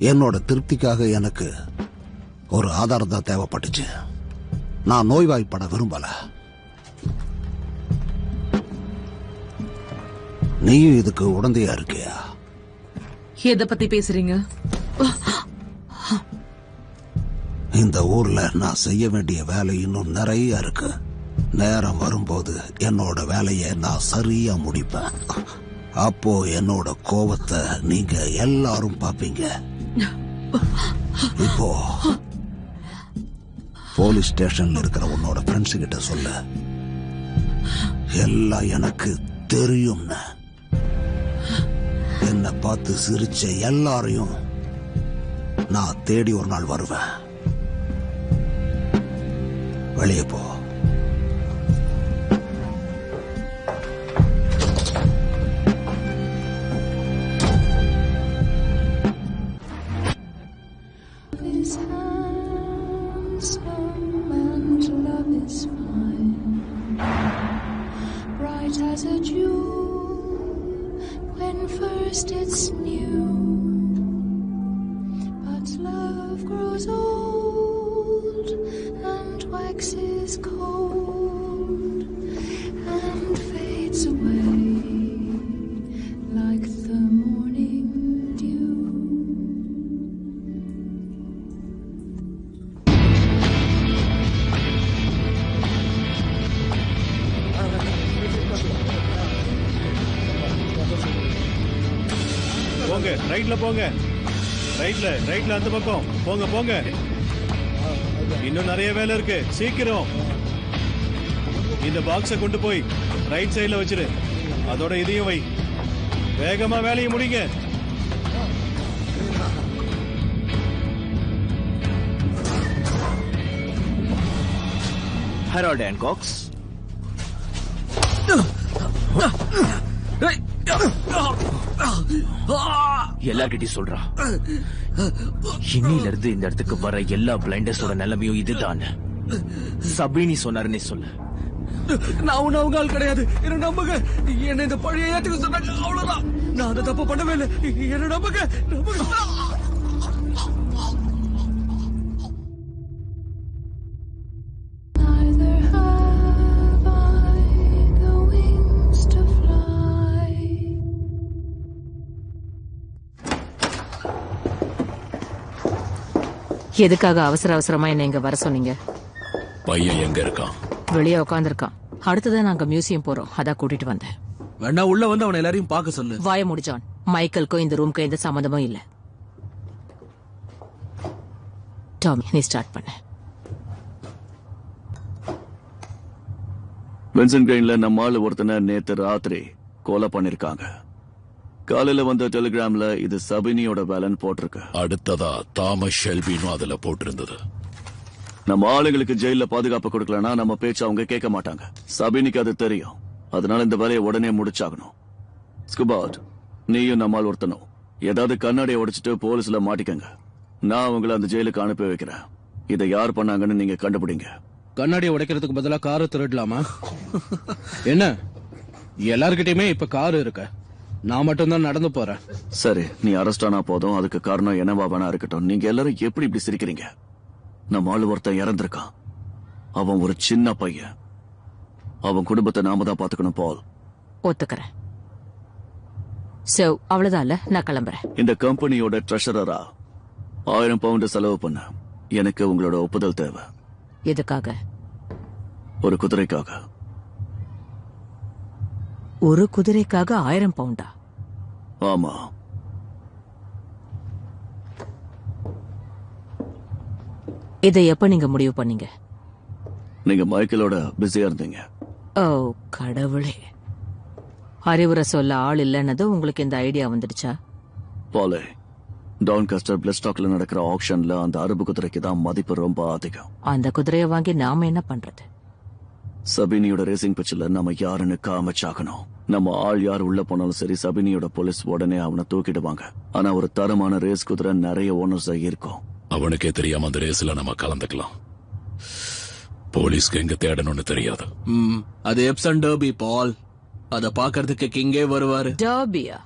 என்னோட திருப்திக்காக எனக்கு ஒரு ஆதாரம் தான் தேவைப்பட்டுச்சு. நான் நோய்வாய்ப்பட விரும்பல. நீயும் இதுக்கு உடந்தையா இருக்கியா? எதை பத்தி பேசுறீங்க? இந்த ஊர்ல நான் செய்ய வேண்டிய வேலை இன்னும் நிறைய இருக்கு. நேரம் வரும்போது என்னோட வேலையை நான் சரியா முடிப்பேன். அப்போ என்னோட கோவத்தை நீங்க எல்லாரும் பாப்பீங்க. இப்போ போலீஸ் ஸ்டேஷன்ல இருக்கிற உன்னோட ஃப்ரெண்ட்ஸ் கிட்ட சொல்லு, எல்லாம் எனக்கு தெரியும்னு. என்னை பார்த்து சிரிச்ச எல்லாரையும் நான் தேடி ஒரு நாள் வருவேன். வெளியே போ. Is handsome and love is fine, bright as a jewel when first it's new. But love grows old and waxes cold and fades away like the morning dew. போங்க, ரைட்ல போங்க. ரைட்ல அந்த பக்கம் போங்க போங்க. இன்னும் நிறைய வேலை இருக்கு. சீக்கிரம் இந்த பாக்ஸை கொண்டு போய் ரைட் சைடுல வச்சிரு. அதோட இதையும் வை. வேகமா வேலையை முடிங்க. ஹெரால்ட் ஹேன்காக்ஸ், எல்லார்கிட்டயும் சொல்றா, இன்னில இருந்து இந்த இடத்துக்கு வர எல்லா பிளைண்டர்ஸோட நிலைமையும் இதுதான். சபீனி சொன்னாருன்னே சொல்லு. நான் ஒண்ணு அவங்க ஆள் கிடையாது. என்ன நம்புங்க. என்ன இந்த பழைய ஏத்துக்க சொன்னாங்க, அவ்வளவுதான். நான் அந்த தப்பு பண்ணவே இல்லை. என்ன நம்புங்க. Neither have I the wings to fly. எதுக்காக அவசரமா என்ன இங்க வர சொன்னீங்க? பையன் எங்க இருக்கான்? வெளியே உட்காந்துருக்கான். அடுத்ததான் நாங்க மியூசியம் போறோம், அதான் கூட்டிட்டு வந்தேன். வேணா உள்ள வந்து அவனை எல்லாரையும் பார்க்க சொல்லு. வாய முடிச்சான். மைக்கேலுக்கும் இந்த ரூம்க்கு எந்த சம்மந்தமும் இல்ல. டாமி, நீ ஸ்டார்ட் பண்ண. பென்சன் கிரெயின்ல நம்ம ஆளு ஒருத்தனை நேத்து ராத்திரி கொலை பண்ணிருக்காங்க. காலையில வந்த டெலிகிராம்ல இது சபினியோட வேலைன்னு போட்டிருக்கு. அடுத்ததா தாமஸ் ஷெல்பினும் அதுல போட்டிருந்தது. நம்ம ஆளுங்களுக்கு ஜெயில பாதுகாப்பு கொடுக்கலனா நம்ம பேச்சு அவங்க கேட்க மாட்டாங்க. சபினிக்கு அது தெரியும். அதனால இந்த வேலையை உடனே முடிச்சாகணும். ஸ்குபாட், நீயும் நம்மால் ஒருத்தனும் ஏதாவது கண்ணாடியை உடைச்சிட்டு போலீஸ்ல மாட்டிக்கங்க. நான் உங்களை அந்த ஜெயிலுக்கு அனுப்பி வைக்கிறேன். இதை யார் பண்ணாங்கன்னு நீங்க கண்டுபிடிங்க. கண்ணாடியை உடைக்கிறதுக்கு பதிலா காரை திருடலாமா? என்ன, எல்லார்கிட்டயுமே இப்ப கார் இருக்க, நான் மட்டும்தான் நடந்து போறேன். சரி, நீ அரெஸ்ட் ஆனா போதும். அதுக்கு காரணம் என்னவா வேணா இருக்கட்டும். நீங்க எல்லாரும் எப்படி இப்படி சிரிக்கிறீங்க? நம்ம ஆளு ஒருத்தன் இறந்திருக்கான். அவன் ஒரு சின்ன பையன். அவன் குடும்பத்தை நாம தான் பாத்துக்கணும். பால், ஒத்துக்கிறேன். சோ அவ்வளவுதான், நான் கிளம்புறேன். இந்த கம்பெனியோட ட்ரெஷரரா 1000 பவுண்ட் செலவு பண்ண எனக்கு உங்களோட ஒப்புதல் தேவை. எதுக்காக? ஒரு குதிரைக்காக. ஒரு குதிரைக்காக 1000 பவுண்டா? ஆமா. இதை எப்ப நீங்க முடிவு பண்ணீங்க? நீங்க மைக்கேலோட பிஸியா இருந்தீங்க. ஓ கடவுளே, அறிவுரை சொல்ல ஆள் இல்லைன்னது உங்களுக்கு இந்த ஐடியா வந்துடுச்சா? பாலே, டான்காஸ்டர் பிளட் ஸ்டாக்ல நடக்கிற ஆக்ஷன்ல அந்த அரபு குதிரைக்கு தான் மதிப்பு ரொம்ப அதிகம். அந்த குதிரையை வாங்கி நாம என்ன பண்றது? சபினியோட ரேசிங் பிச்சில் நம்ம யாருன்னு காமிச்சாகணும். நம்ம ஆள் யார் உள்ள போனாலும் சரி, சபினியோட போலீஸ் உடனே அவனை தூக்கிடுவாங்க. ஆனா ஒரு தரமான ரேஸ் குதிரை நிறைய ஓனர்ஸ் இருக்கும். அவனுக்கே தெரியாம அந்த ரேஸ்ல நம்ம கலந்துக்கலாம். போலீஸ்க்கு எங்க தேடணும்னு தெரியாது. அது எப்சன் டர்பி பால். அத பாக்குறதுக்கு கிங்கே வருவாரு. டர்பியா?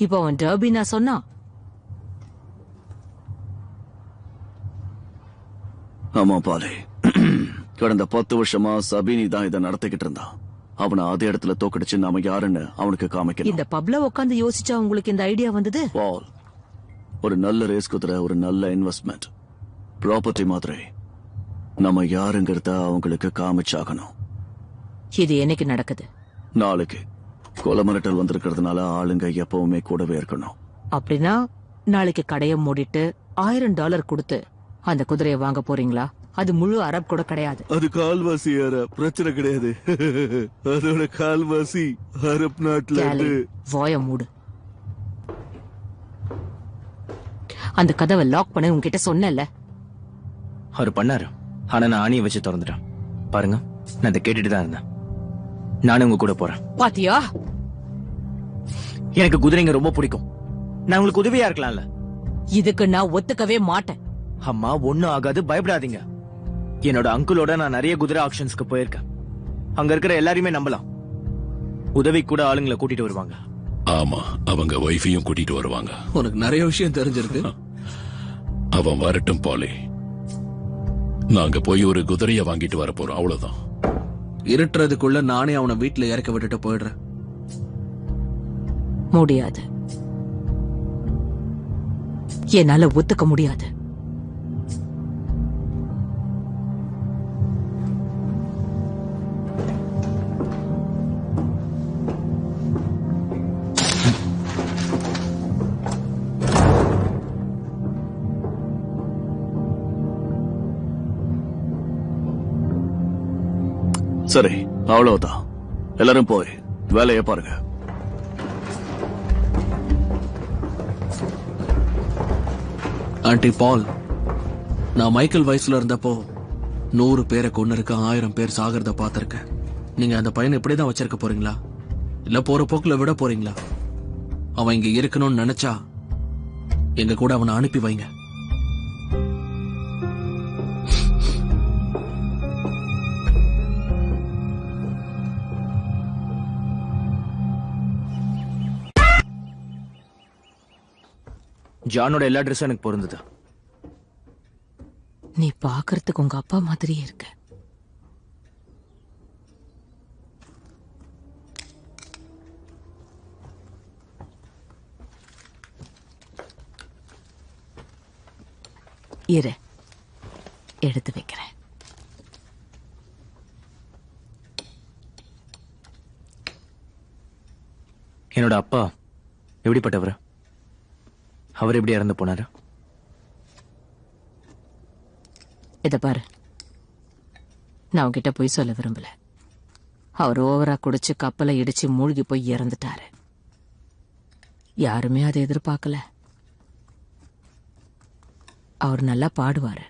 இப்ப அவன் டர்பி நான் சொன்னா? ஆமா பாலே, கடந்த 10 வருஷமா சபீனி தான் இதை நடத்திக்கிட்டு இருந்தான். அவனை அதே இடத்துல தோக்கடிச்சு நாம யாருன்னு அவனுக்கு காமிக்கணும். இந்த பப்ல உட்காந்து யோசிச்சா உங்களுக்கு இந்த ஐடியா வந்தது? பால், ஒரு நல்ல ரேஸ் குதிரை ஒரு நல்ல இன்வெஸ்ட்மெண்ட் ப்ராப்பர்ட்டி மாதிரி. நம்ம யாருங்கிறத அவங்களுக்கு காமிச்சாகணும். இது என்னைக்கு நடக்குது? நாளைக்கு. கொலை மிரட்டல் வந்திருக்கிறதுனால ஆளுங்க எப்பவுமே கூடவே இருக்கணும். அப்படின்னா நாளைக்கு கடைய மூடிட்டு $1000 கொடுத்து அந்த குதிரையை வாங்க போறீங்களா? அது முழு அரப் கூட கிடையாது. அது கால்வாசி அரப், பிரச்சனை கிடையாது. அதோட கால்வாசி அரப் நாட்டுல இருந்து. வாய மூடு. அந்த கதவை லாக் பண்ண உங்ககிட்ட சொன்னேன்ல. அவர் பண்ணாரு, ஆனா நான் ஆணியை வச்சு திறந்துட்டேன். பாருங்க, நான் இதை கேட்டுட்டு தான் இருந்தேன். நானும் உங்க கூட போறேன். பாத்தியா? எனக்கு குதிரைங்க ரொம்ப பிடிக்கும். நான் உங்களுக்கு உதவியா இருக்கலாம்ல. இதுக்கு நான் ஒத்துக்கவே மாட்டேன். அம்மா, ஒண்ணும் ஆகாது, பயப்படாதீங்க. என்னோட அங்கிளோட நான் நிறைய குதிரை ஆக்ஷன்ஸ்க்கு போயிருக்கேன். அங்க இருக்கிற எல்லாரையுமே நம்பலாம். உதவி கூட ஆளுங்களை கூட்டிட்டு வருவாங்க. ஆமா, அவங்க வைஃபையும் கூட்டிட்டு வருவாங்க. உனக்கு நிறைய விஷயம் தெரிஞ்சிருக்கு. அவன் வரட்டும் பாலே, நாங்க போய் ஒரு குதிரைய வாங்கிட்டு வர போறோம், அவ்வளவுதான். இருட்டுறதுக்குள்ள நானே அவனை வீட்டுல இறக்க விட்டுட்டு போயிடுறேன். முடியாது, என்னால ஒத்துக்க முடியாது. சரி, அவ்வளவுதான். எல்லாரும் போய் வேலையை பாருங்க. ஆண்டி பால், நான் மைக்கேல் வயசுல இருந்தப்போ 100 பேரை கொண்டு இருக்க 1000 பேர் சாகிறத பாத்திருக்கேன். நீங்க அந்த பையனை இப்படிதான் வச்சிருக்க போறீங்களா? இல்ல போற போக்குல விட போறீங்களா? அவன் இங்க இருக்கணும்னு நினைச்சா எங்க கூட அவனை அனுப்பி வைங்க. ஜானோட எல்லா ட்ரெஸ்ஸும் எனக்கு பொருந்தது. நீ பாக்குறதுக்கு உங்க அப்பா மாதிரியே இருக்க. இரு, எடுத்து வைக்கிறேன். என்னோட அப்பா எப்படிப்பட்டவர்? அவர் எப்படி இறந்து போனாரு? இத பாரு, நான் உன்கிட்ட போய் சொல்ல விரும்பல. அவர் ஓவரா குடிச்சு கப்பலை இடிச்சு மூழ்கி போய் இறந்துட்டாரு. யாருமே அதை எதிர்பார்க்கல. அவர் நல்லா பாடுவாரு,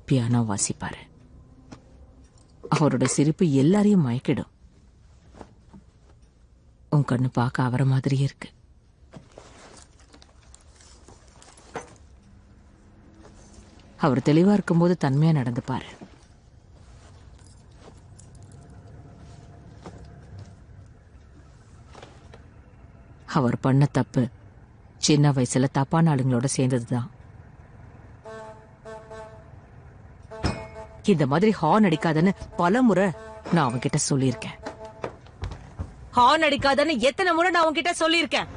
பியானோ வாசிப்பாரு. அவரோட சிரிப்பு எல்லாரையும் மயக்கிடும். உன் கண்ணு பார்க்க அவரை மாதிரியே இருக்கு. அவர் தெளிவா இருக்கும்போது தன்மையா நடந்துப்பாரு. அவர் பண்ண தப்பு சின்ன வயசுல தப்பான ஆளுங்களோட சேர்ந்ததுதான். இந்த மாதிரி ஹார்ன் அடிக்காதன்னு பல முறை நான் அவன்கிட்ட சொல்லியிருக்கேன். ஹார்ன் அடிக்காதன்னு எத்தனை முறை நான் அவன்கிட்ட சொல்லியிருக்கேன்.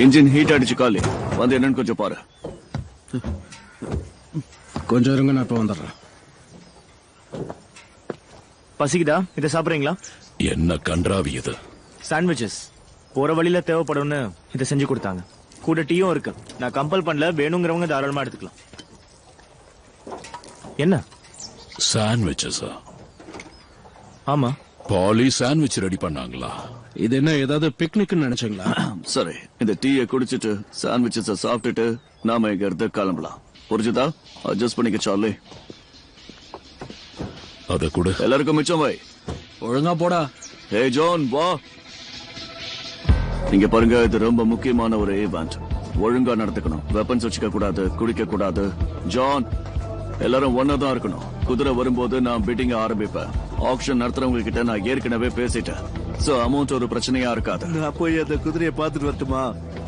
இன்ஜின் ஹீட் அடிச்சு காலி வந்து என்னன்னு கொஞ்சம் பாரு. கொஞ்சம் இருங்க, நான் இப்ப வந்துடுறேன். பசிக்குதா? இதை சாப்பிடுறீங்களா? என்ன கன்றாவி இது? சாண்ட்விச்சஸ் போற வழியில தேவைப்படும்னு இதை செஞ்சு கொடுத்தாங்க. கூட டீயும் இருக்கு. நான் கம்பல் பண்ணல, வேணுங்கிறவங்க தாராளமா எடுத்துக்கலாம். என்ன சாண்ட்விச்சஸா? ஆமா, பாலி சாண்ட்விச் ரெடி பண்ணாங்களா? இது என்ன ஏதாவது பிக்னிக்னு நினைச்சீங்களா? சரி, இந்த டீயை குடிச்சிட்டு சாண்ட்விச்சஸ சாப்பிட்டுட்டு நாம இங்க இருந்து கிளம்பலாம். புரிஞ்சுதா? அட்ஜஸ்ட் பண்ணிக்க சார்லி. அத கூட எல்லாருக்கும் மிச்சம் வை. ஒழுங்கா போடா. ஹே ஜான் வா. நீங்க பாருங்க, இது ரொம்ப முக்கியமான ஒரு ஈவென்ட். ஒழுங்கா நடந்துக்கணும். வெப்பன்ஸ் வச்சுக்க கூடாது, குடிக்க கூடாது. ஜான், எல்லாரும் ஒன்னாதான் இருக்கணும். குதிரை வரும்போது நான் பிட்டிங்க ஆரம்பிப்பேன். ஆக்ஷன் நடத்துறவங்க கிட்ட நான் ஏற்கனவே பேசிட்டேன். சோ அமௌண்ட் ஒரு பிரச்சனையா இருக்காது. நான் போய் அந்த குதிரையை பார்த்துட்டு வரட்டுமா?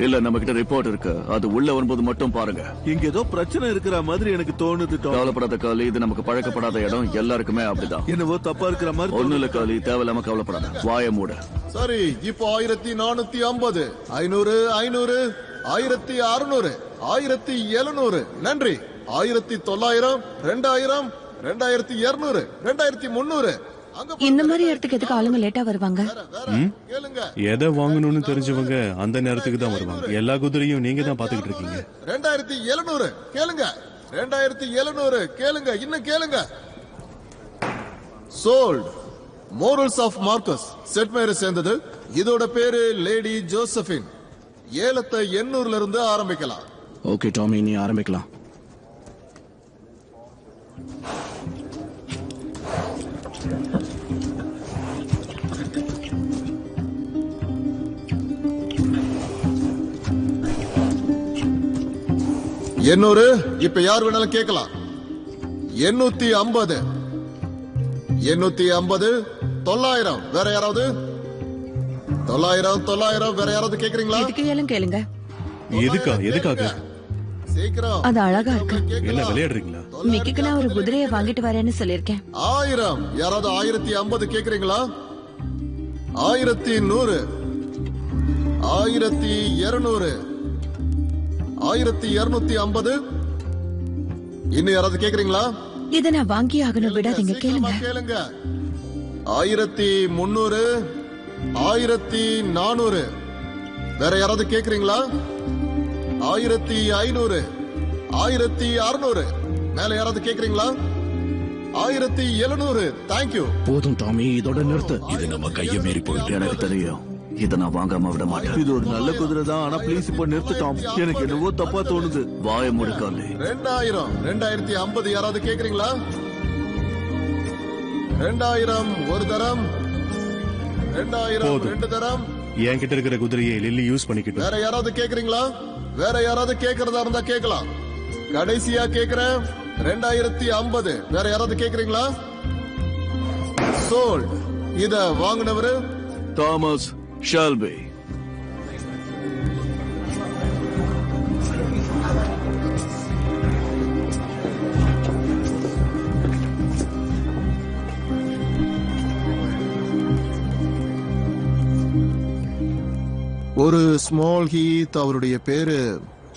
இல்ல, நம்ம கிட்ட ரிப்போர்ட் இருக்கு. அது உள்ள வரும்போது மட்டும் பாருங்க. இங்க ஏதோ பிரச்சனை இருக்கிற மாதிரி எனக்கு தோணுது. கவலைப்படாத காலி, இது நமக்கு பழக்கப்படாத இடம். எல்லாருக்குமே அப்படிதான். என்னவோ தப்பா இருக்கிற மாதிரி. ஒண்ணு இல்ல காலி, தேவையில்லாம கவலைப்படாத. வாய மூட. சரி, இப்போ 1450, 500, 500, 1600, 1700. நன்றி. 1900, 2000, 2200, 2300. இந்த மாதிரி இடத்துக்கு எதுக்கு ஆளுங்க லேட்டா வருவாங்க? எதை வாங்கணும்னு தெரிஞ்சவங்க அந்த நேரத்துக்கு தான் வருவாங்க. எல்லா குதிரையும் நீங்க தான் பாத்துக்கிட்டு இருக்கீங்க. 2700 கேளுங்க. 2700 கேளுங்க. இன்னும் கேளுங்க. சோல்ட். மோரல்ஸ் ஆஃப் மார்க்கஸ் செட்மேயரை சேர்ந்தது. இதோட பேரு லேடி ஜோசபின். ஏலத்தை 800ல இருந்து ஆரம்பிக்கலாம். ஓகே டாமி, நீ ஆரம்பிக்கலாம். எண்ணூறு. இப்ப யார் வேணாலும் கேட்கலாம். 850, 850, 900. வேற யாராவது? 900, 900. வேற யாராவது கேக்குறீங்களா? எதுக்கு ஏலம் கேளுங்க. எதுக்காக? சீக்கிரம். அது அழகா இருக்கு. என்ன விளையாடுறீங்களா? மிக்கிக்கு நான் ஒரு குதிரையை வாங்கிட்டு வரேன்னு சொல்லிருக்கேன். 1000. யாராவது 1050 கேக்குறீங்களா? 1100, 1200, 1250. இன்னும் யாராவது கேக்குறீங்களா? இதை நான் வாங்கி ஆகணும். விடாதீங்க, கேளுங்க. கேளுங்க. 1300, 1400. வேற யாராவது கேக்குறீங்களா? 1500, 1600. மேல யாராவது கேக்குறீங்களா? 1700. தேங்க்யூ. போதும் டாமி, இதோட நிறுத்து. இது நம்ம கைய மீறி போயிட்டு. எனக்கு தெரியும், இதை நான் வாங்காம விட மாட்டேன். இது ஒரு நல்ல குதிரை தான். ஆனா ப்ளீஸ் இப்ப நிறுத்துட்டோம். எனக்கு என்னவோ தப்பா தோணுது. வாய முடுக்காலே. 2000, 2050. யாராவது கேக்குறீங்களா? 2000 ஒரு தரம், 2000 ரெண்டு தரம். என்கிட்ட இருக்கிற குதிரையை லில்லி யூஸ் பண்ணிக்கிட்டு. வேற யாராவது கேக்குறீங்களா? வேற யாராவது கேக்குறதா இருந்தா கேட்கலாம். கடைசியா கேக்குறேன். 2050. வேற யாராவது கேக்குறீங்களா? சோல்ட். இத வாங்கினவரு தாமஸ் ஷெல்பி. ஒரு ஸ்மால் ஹீத். அவருடைய பேரு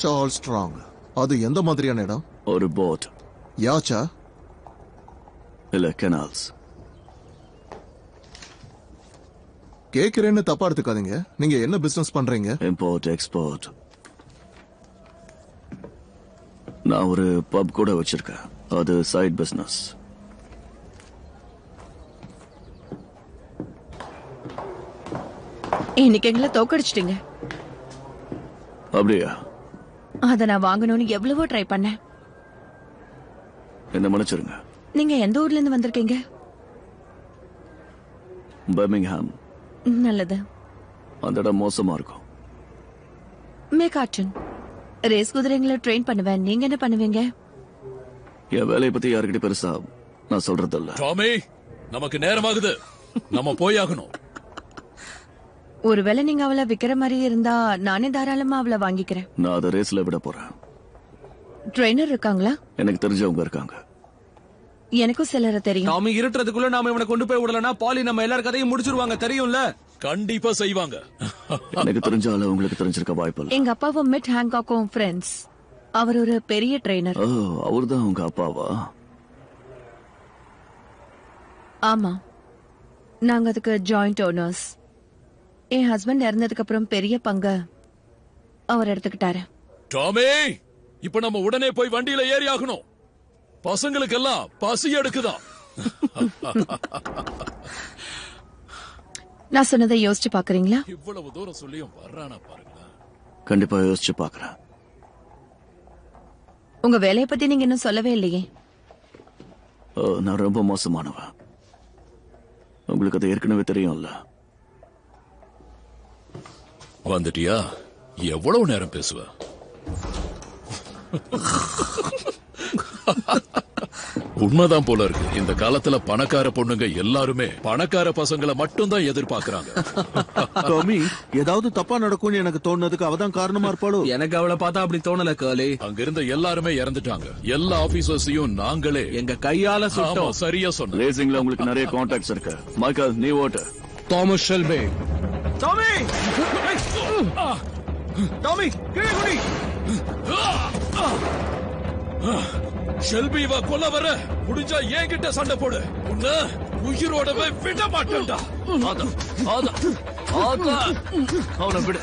சார்ல்ஸ் ஸ்ட்ராங். அது எந்த மாதிரியான இடம்? ஒரு போட். யாச்சா? இல்ல, கெனால்ஸ். கேக்குறேன்னு தப்பா எடுத்துக்காதீங்க. நீங்க என்ன பிசினஸ் பண்றீங்க? Import export. நான் ஒரு பப் கூட வச்சிருக்கேன். அது சைட் பிசினஸ். இன்னைக்கு எங்களை தோக்கடிச்சிட்டீங்க. அப்படியா? அத நான் வாங்கணும்னு எவ்வளவோ ட்ரை பண்ணேன். என்ன மன்னிச்சிருங்க. நீங்க எந்த ஊர்ல இருந்து வந்திருக்கீங்க? பர்மிங்ஹாம். நல்லது. அந்த இடம் மோசமா இருக்கும். மேகாட்டன். ரேஸ் குதிரைங்களை ட்ரெயின் பண்ணுவேன். நீங்க என்ன பண்ணுவீங்க? என் வேலையை பத்தி யாருக்கிட்ட பெருசா நான் சொல்றதில்ல. டாமி, நமக்கு நேரமாகுது. நம்ம போயாகணும். ஒருவேளை நீங்க அவளை விக்கிற மாதிரி இருந்தா நானே தாராளமா அவளை வாங்கிக்கிறேன். நான் அதை ரேஸ்ல விட போறேன். ட்ரெயினர் இருக்காங்களா? எனக்கு தெரிஞ்சவங்க இருக்காங்க. எனக்கும் சிலரை தெரியும். நாம இருட்டுறதுக்குள்ள நாம இவனை கொண்டு போய் விடலனா பாலி நம்ம எல்லார் கதையும் முடிச்சிருவாங்க. தெரியும்ல? கண்டிப்பா செய்வாங்க. எனக்கு தெரிஞ்சாலும் உங்களுக்கு தெரிஞ்சிருக்க வாய்ப்பு. எங்க அப்பாவும் மிட் ஹேங்காக்கும் ஃப்ரெண்ட்ஸ். அவர் ஒரு பெரிய ட்ரெயினர். ஓ, அவர்தான் உங்க அப்பாவா? ஆமா, நாங்க அதுக்கு ஜாயிண்ட் ஓனர்ஸ். என் ஹஸ்பண்ட் இறந்ததுக்கு அப்புறம் பெரிய பங்க அவர் எடுத்துக்கிட்டாரு. டாமி, இப்ப நம்ம உடனே போய் வண்டியில ஏறி ஆகணும். பசங்களுக்கெல்லாம் பசி எடுக்குதா? நான் சொன்னதை யோசிச்சு பாக்குறீங்களா? இவ்வளவு தூரம் சொல்லியும் வர்றானா பாருங்களா. கண்டிப்பா யோசிச்சு பாக்குறேன். உங்க வேலைய பத்தி நீங்க இன்னும் சொல்லவே இல்லையே. நான் ரொம்ப மோசமானவன். உங்களுக்கு அது ஏற்கனவே தெரியும்ல. வந்துட்டியா? எவ்வளவு நேரம் பேசுவ? உண்மைதான் போல இருக்கு. இந்த காலத்துல பணக்கார பொண்ணுங்க எல்லாருமே பணக்கார பசங்களை மட்டும் தான் எதிர்பார்க்கறாங்க. டாமி, ஏதாவது தப்பா நடக்கும்னு எனக்கு தோணுனதுக்கு அவதான் காரணமா இருப்பாளோ? எனக்கு அவளை பார்த்தா அப்படி தோணல காலி. அங்க இருந்த எல்லாருமே இறந்துட்டாங்க. எல்லா ஆபீசர்ஸையும் நாங்களே எங்க கையால சுட்டோம். சரியா சொன்ன. ரேசிங்ல உங்களுக்கு நிறைய கான்டாக்ட்ஸ் இருக்கு. மைக்கேல், நீ ஓட்டு. Thomas Shelby. டாமி! டாமி, கீழே குடி. ஷெல்பி இவ கொல்ல வர முடிஞ்சா என்கிட்ட சண்டை போடு. உன்ன உயிரோடவே விட மாட்டேன்டா. அவனை விடு.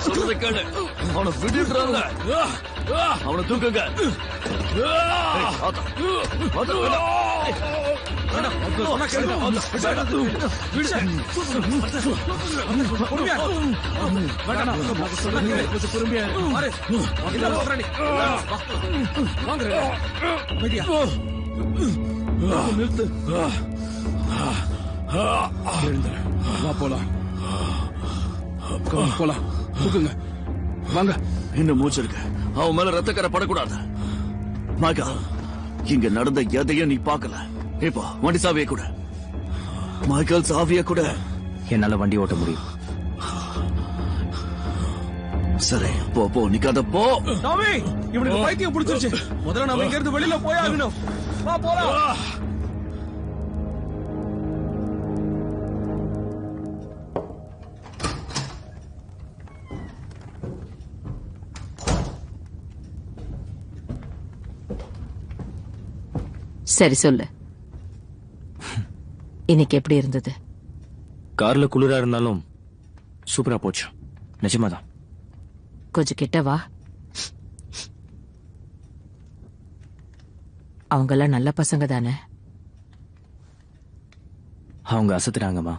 சொல்றதை கேளு. அவனை விடுறாங்க. அவனை தூக்குங்க. போலாம். தூக்குங்க. வாங்க. இன்னும் மூச்சு இருக்கு. அவன் மேல ரத்தக்கரை படக்கூடாது. மாகா, இங்க நடந்த எதையும் நீ பார்க்கல. இப்போ வண்டி சாவியை கூட. மைக்கேல், சாவியை கூட. என்னால வண்டி ஓட்ட முடியும். சரி, போ போ, நிக்காத போ. டாமி, இவனுக்கு பைத்தியம் பிடிச்சிருச்சு. முதல்ல நாம இங்க இருந்து வெளியில போய் ஆகணும். வா போலாம். சரி சொல்லு, இன்னைக்கு எப்படி இருந்தது? கார்ல குளிரா இருந்தாலும் சூப்பரா போச்சு. நிஜமாதான். கொஞ்சம் கிட்ட வா. அவங்க எல்லாம் நல்ல பசங்க தானே? அவங்க அசத்திட்டாங்கம்மா.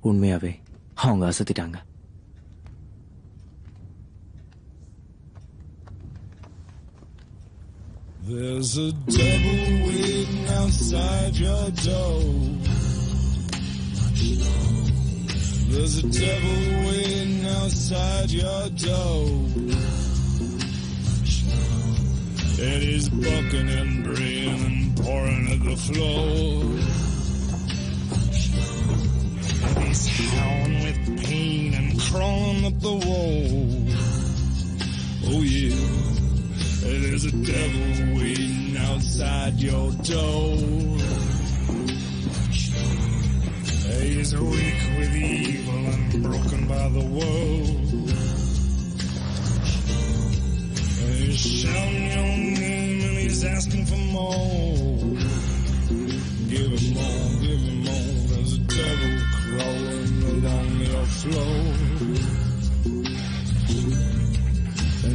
உண்மையாவே அவங்க அசத்திட்டாங்க. There's a devil waiting outside your door. There's a devil waiting outside your door. And he's bucking and braying and pouring at the floor. And he's howling with pain and crawling up the wall. Oh yeah. There's a devil waiting outside your door. He's weak with evil and broken by the world. He's shouting your name and he's asking for more. Give him more, give him more. There's a devil crawling along your floor.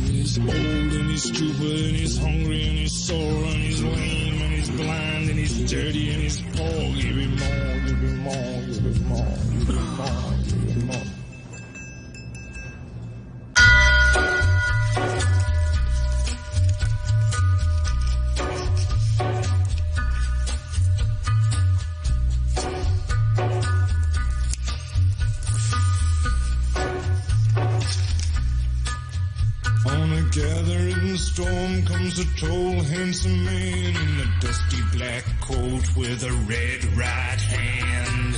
He's old and he's stupid and he's hungry and he's sore and he's lame and he's blind and he's dirty and he's poor. Give him more, give him more, give him more, give him more, give him more. Gathering storm comes a tall, handsome man in a dusty black coat with a red right hand.